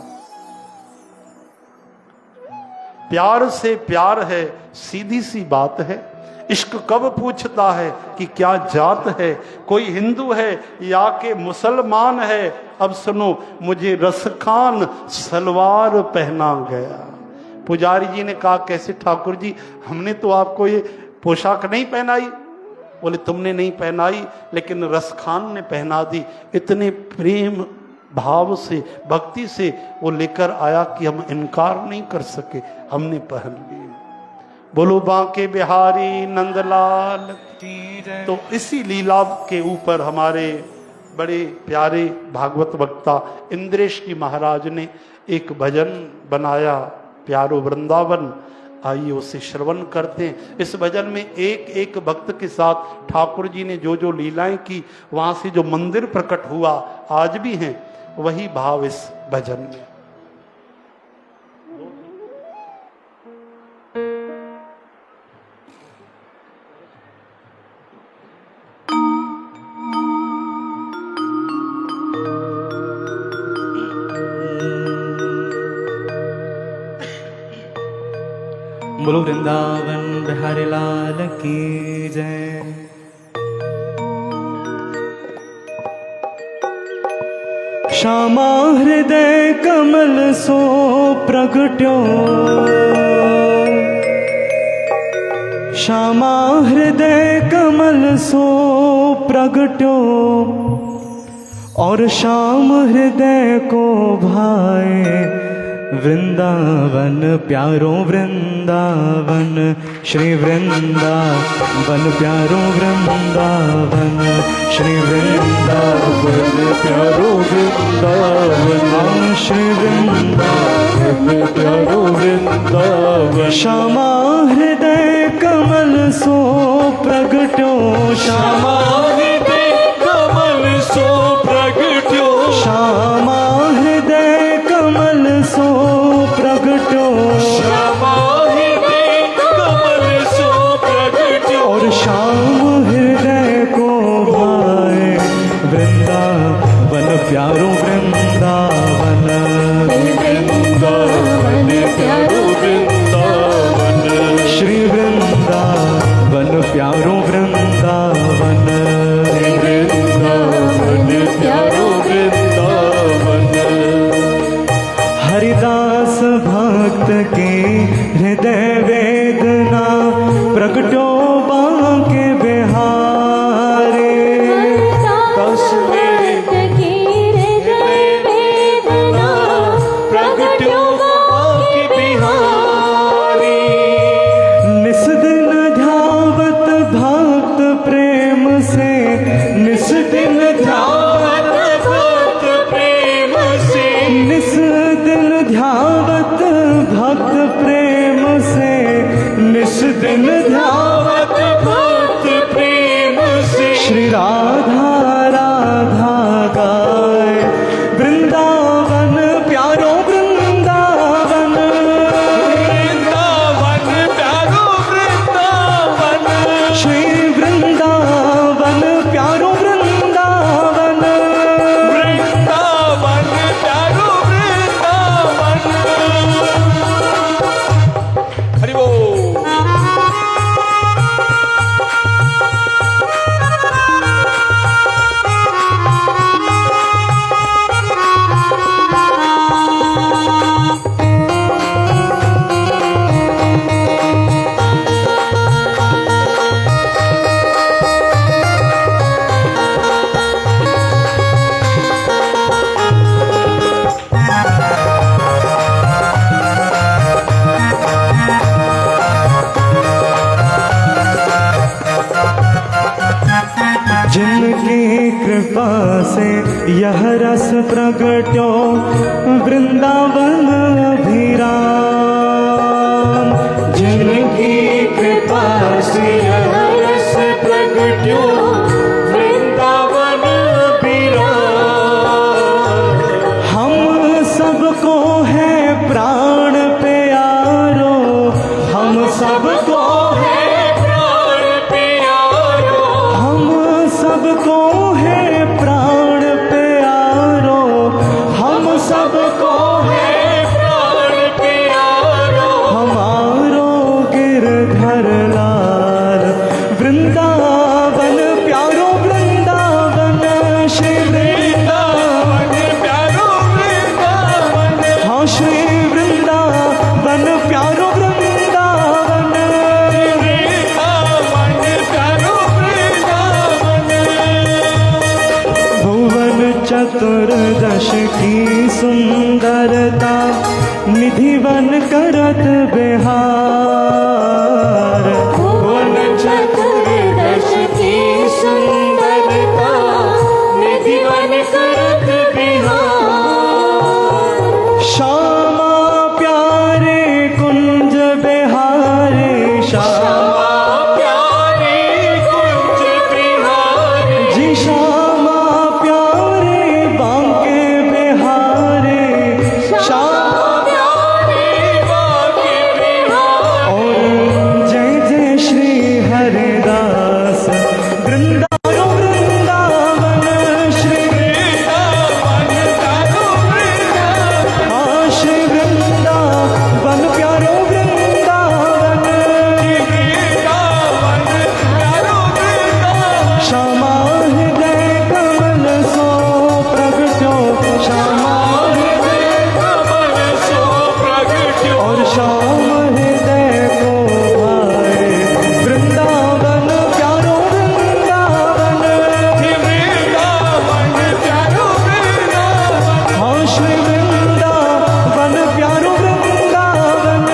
प्यार से प्यार है, सीधी सी बात है। इश्क कब पूछता है कि क्या जात है, कोई हिंदू है या के मुसलमान है। अब सुनो, मुझे रसखान सलवार पहना गया। पुजारी जी ने कहा, कैसे ठाकुर जी, हमने तो आपको ये पोशाक नहीं पहनाई। बोले तुमने नहीं पहनाई, लेकिन रसखान ने पहना दी। इतने प्रेम भाव से, भक्ति से वो लेकर आया कि हम इनकार नहीं कर सके, हमने पहन लिए। बोलो बांके बिहारी नंदलाल। तो इसी लीला के ऊपर हमारे बड़े प्यारे भागवत वक्ता इंद्रेश जी महाराज ने एक भजन बनाया, प्यारो वृंदावन। आइए उसे श्रवण करते हैं। इस भजन में एक एक भक्त के साथ ठाकुर जी ने जो जो लीलाएं की, वहां से जो मंदिर प्रकट हुआ, आज भी हैं, वही भाव इस भजन में। बोलो वृंदावन बिहारी लाल की जय। श्यामा हृदय कमल सो प्रगट्यो, श्यामा हृदय कमल सो प्रगट्यो, और श्याम हृदय को भाए वृंदावन प्यारो वृंदावन, श्री वृंदावन प्यारो वृंदावन, श्री वृंदावन प्यारो वृंदावन, श्री वृंदावन प्यारो वृंदावन। श्यामा हृदय कमल सो प्रगट्यो, श्यामा हृदय कमल सो प्रगट्यो, श्यामा हृदय कमल सो प्रगट्यो, श्यामा हृदय कमल सो प्रगट्यो, और श्याम हृदय को भाए वृंदावन प्यारो वृंदावन, वृंदावन प्यारो वृंदावन, श्री वृंदावन प्यारो वृंदावन, वृंदावन प्यारो वृंदावन। हरिदास भक्त के हृदय वेदना प्रगटो बांके बिहारी, दस भक्त की हृदय वेदना प्रगटो बांके बिहारी। निस दिन ध्यावत भक्त प्रेम से, निस दिन ध्यावत भक्त प्रेम से, निस दिन ध्यावत भक्त प्रेम से, यह रस प्रगट्यो वृंदावन अभिराम। जिनकी कृपा से यह रस प्रगट्यो वृंदावन अभिराम। हम सबको है प्राण प्यारो, हम सबको है प्राण प्यारो, हम सबको है प्राण प्यारो, हम सबको है प्राण प्यारो। हमारो गिरधर लाल वृंदावन प्यारो, वृंदावन श्री वृंदावन प्यारो, वृंदावन हाँ श्री वृंदावन प्यारो, वृंदावन प्यारो, वृंदावन। भुवन चतुर्दश की सुंदरता निधिवन करत बिहार। भुवन चतुर्दश की सुंदरता निधिवन करत बिहार। श्यामा प्यारे कुंज बिहारे, श्यामा प्यारे कुंज बिहारे जी, श्यामा प्यारे बांके बिहारे, श्यामा प्यारे बांके बिहारे। और जय जय श्री हरिदास वृंदावन, वृंदावन श्री वृंदावन प्यारो, वृंदावन हाँ श्री वृंदावन प्यारो, वृंदावन प्यारो, वृंदावन। श्यामा हृदय कमल सो प्रगट्यो, श्यामा हृदय कमल सो प्रगट्यो। और श्याम हृदय को भाए वृंदावन प्यारो, वृंदावन वृंदावन प्यारो, वृंदावन हाँ श्री वृंदावन प्यारो, वृंदावन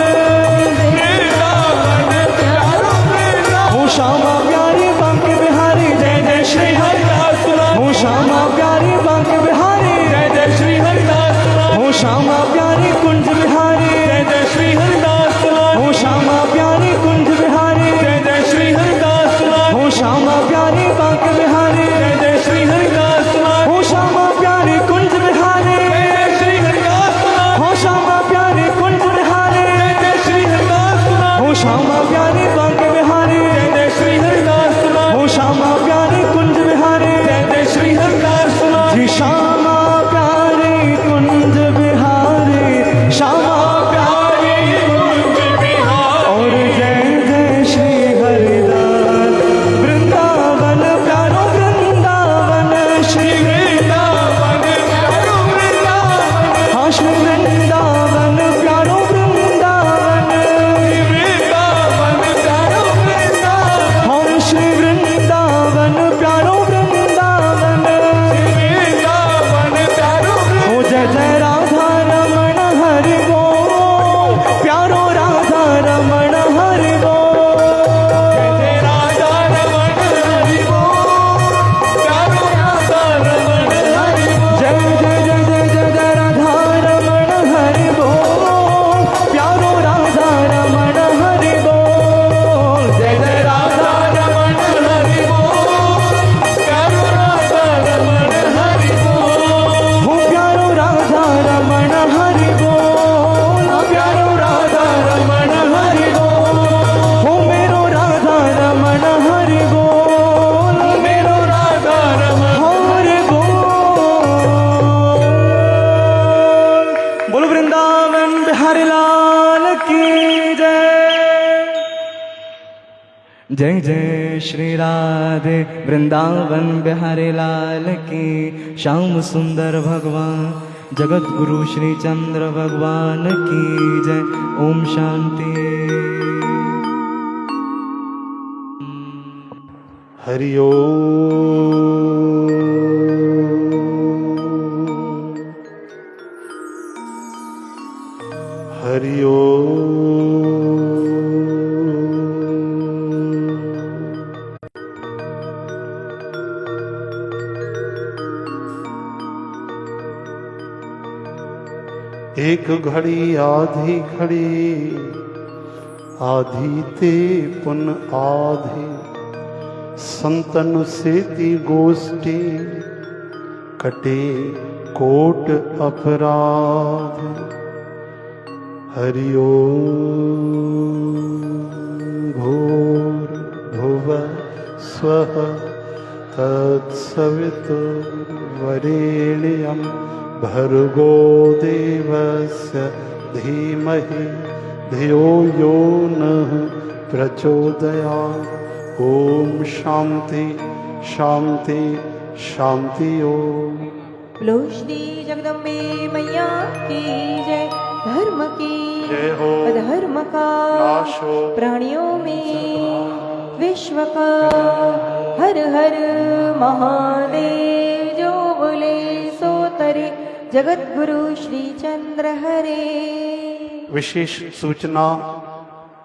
प्यारो, वृंदावन। हो श्यामा प्यारी बांके बिहारी, जय जय श्री हरिदास। हो श्यामा प्यारी बांके बिहारी, जय जय श्री हरिदास। हो श्यामा प्यारी कुंज बिहारी, जय जय श्री हरिदास। हो श्यामा प्यारी कुंज बिहारी, जय जय श्री हरिदास। हो श्यामा प्यारी बांके बिहारी, जय जय श्री हरिदास। हो श्यामा प्यारी कुंज बिहारी, जय जय श्री हरिदास। हो श्यामा प्यारी कुंज बिहारी, जय जय श्री हरिदास। हो श्यामा प्यारी बांके बिहारी, जय जय श्री हरिदास। हो श्यामा प्यारी कुंज बिहारी, जय जय श्री हरिदास जी। श्यामा प्यारी कुंज बिहारी, श्यामा प्यारी कुंज बिहारी। और जय जय श्री हरिदास वृंदावन प्यारो, वृंदावन श्री वृंदावन प्यारो, वृंदावन हाँ श्री वृंदावन प्यारो, वृंदावन वृंदावन प्यारो, वृंदावन हम श्री वृंदावन प्यारो, वृंदावन वृंदावन प्यारो। हो जय जय राधा रमण हरि बोल, प्यारो राधा रमण हरि बोल। जय जय राधा रमण हरि बोल, प्यारो राधा रमण हरि बोल। जय जय जय जय जय जय राधा रमण हरि बोल, प्यारो राधा रमण हरि बोल। जय जय राधा रमण हरि बोल, प्यारो राधा रमण हरि बोल। हो प्यारो राधा रमण हरि बोल, प्यारो राधा रमण हरि बोल। हो मेरो राधा रमण हरि बोल, मेरो राधा रमण हरि बोल। बोलो वृंदावन बिहारी लाल की जय। जय जय श्री राधे वृंदावन बिहारी लाल की। श्याम सुंदर भगवान जगत गुरु श्री चंद्र भगवान की जय। ओम शांति। हरि ओम। हरि ओम। एक घड़ी आधी घड़ी आधी ते पुन आधी संतन सेती गोष्ठी कटे कोट अपराध हरिओ भूर भुव स्वः तत्सवितुर्वरेण्यं भर्गो देवस्य धीमहि धियो यो नः प्रचोदयात्। ओम शांति शांति शांति ओम। बोलो श्री जगदम्बे मैया की जय। धर्म की जय हो। अधर्म का नाश हो। प्राणियों में विश्व का हर हर महादेव। जो बोले सो तरे जगत गुरु श्री चंद्र हरे। विशेष सूचना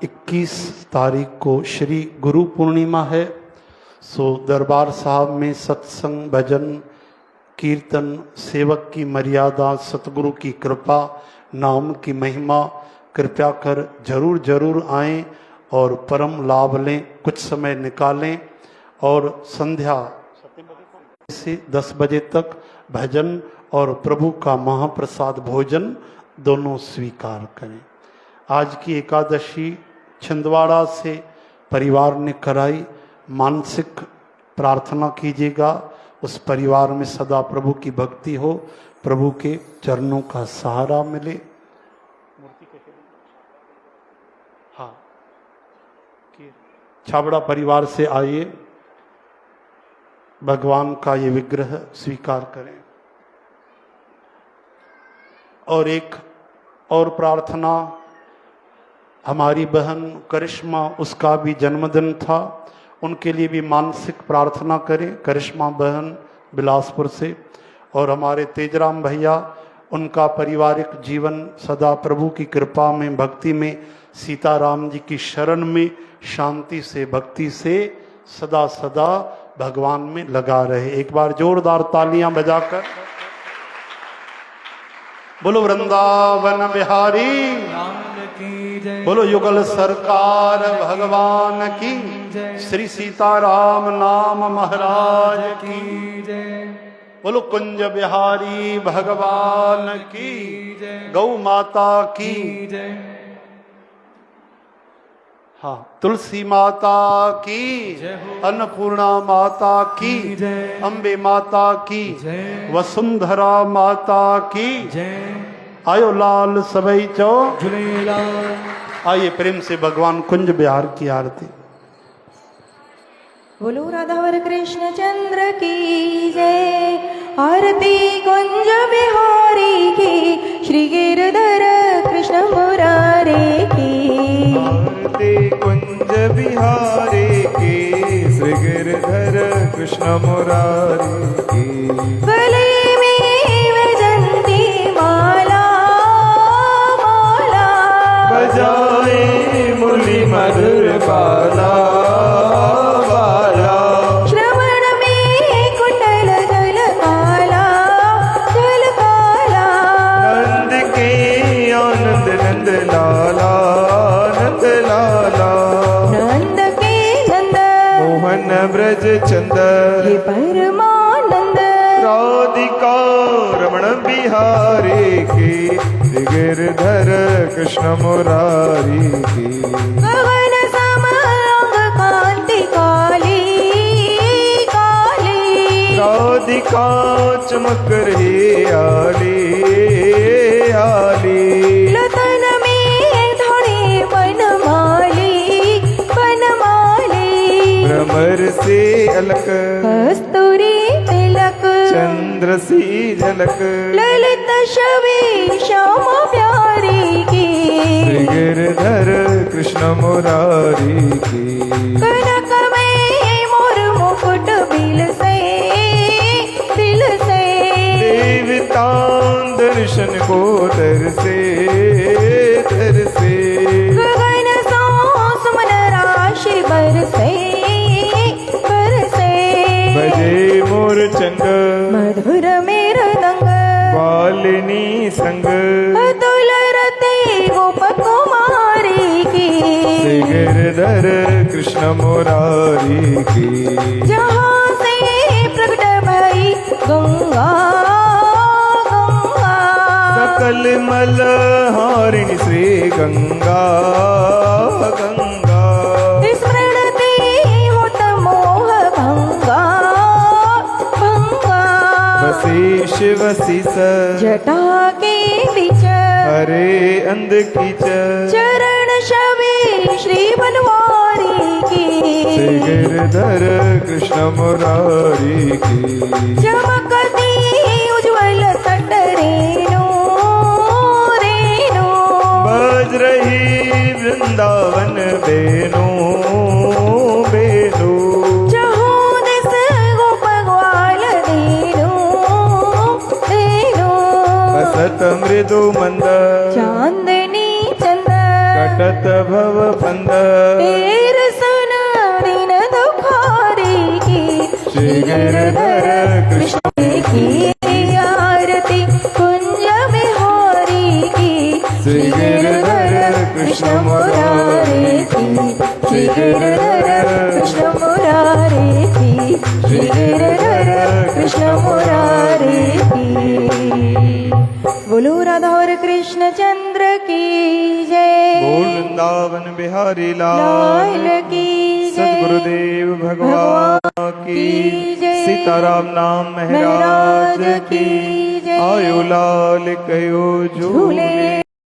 21 तारीख को श्री गुरु पूर्णिमा है। सो दरबार साहब में सत्संग भजन कीर्तन सेवक की मर्यादा सतगुरु की कृपा नाम की महिमा कृपया कर जरूर जरूर आएं और परम लाभ लें। कुछ समय निकालें और संध्या से 10 बजे तक भजन और प्रभु का महाप्रसाद भोजन दोनों स्वीकार करें। आज की एकादशी छिंदवाड़ा से परिवार ने कराई। मानसिक प्रार्थना कीजिएगा उस परिवार में सदा प्रभु की भक्ति हो, प्रभु के चरणों का सहारा मिले। हाँ, छाबड़ा परिवार से आइए, भगवान का ये विग्रह स्वीकार करें। और एक और प्रार्थना, हमारी बहन करिश्मा, उसका भी जन्मदिन था, उनके लिए भी मानसिक प्रार्थना करें। करिश्मा बहन बिलासपुर से। और हमारे तेजराम भैया, उनका पारिवारिक जीवन सदा प्रभु की कृपा में भक्ति में सीताराम जी की शरण में शांति से भक्ति से सदा सदा भगवान में लगा रहे। एक बार जोरदार तालियां बजाकर बोलो वृंदावन बिहारी, बोलो युगल सरकार भगवान की, श्री सीताराम नाम महाराज की, बोलो कुंज बिहारी भगवान की, गौ माता की, हाँ, तुलसी माता की, अन्नपूर्णा माता की, अम्बे माता की, वसुंधरा माता की। आयो लाल सबई चो झूलेलाल। आइए प्रेम से भगवान कुंज बिहार की आरती। बोलो राधावर कृष्ण चंद्र की जय। आरती कुंज बिहारी की, श्री गिरधर कृष्ण मुरारे की। आरती कुंज बिहारी की, श्री गिरधर कृष्ण मुरारी की। गले में वैजंती माला माला, बजाए मुरली मधुर बाला बाला। श्रवण में कुंडल जल काला जल काला। नंद के आनंद नंद लाला नंद लाला। नंद के नंद मोहन ब्रज चंद, ये परमानंद। राधिका रमण बिहारी की, गिरधर कृष्ण मुरारी की। गगन सम अंग कांति काली काली। राधिका चमक रही आली आली। लतन में धोड़े बनमाली बनमाली। भ्रमर से अलक, कस्तूरी तिलक। चंद्र सी झलक। ललित छवि श्याम प्यारी की, श्री गिरधर कृष्ण मुरारी की। कनक में मोर मुकुट बिल से देवता दर्शन को तरसे तरसे। गगन सो सुमन राशि बरसे बरसे। बजे मोर चंग, मधुर मेर दंग। वालिनी संग। अतुल श्री गिरधर कृष्ण मुरारी की जहाँ से प्रकट भई गंगा गंगा सकल मल हारिणी श्री गंगा गंगा स्मृणते होत मोह भंगा भंगा वशीष वशिष जटा के बीच हरे अंध कीच चरण शबे श्री बनवारी की श्री गिरधर कृष्ण मुरारी की चमकती उज्ज्वल तट रेणु रेणु बज रही वृंदावन बेनो बेनो जहो दिस गोप ग्वाल देनु देनु बसत मृदु मंद चांदनी चंद कटत भव फंद तेर सन दीन दुखारी की श्री गिरधर कृष्ण की आरती कुंज बिहारी की श्री गिरधर कृष्ण मुरारी की श्री गिरधर कृष्ण मुरारी की श्री गिरधर कृष्ण मुरारी की बोलो राधा और कृष्ण चंद्र की जय बोल वृंदावन बिहारी लाल लाल की जय सदगुरुदेव भगवान की जय सीताराम नाम महाराज की की जय आयो लाल कयो झूले झूले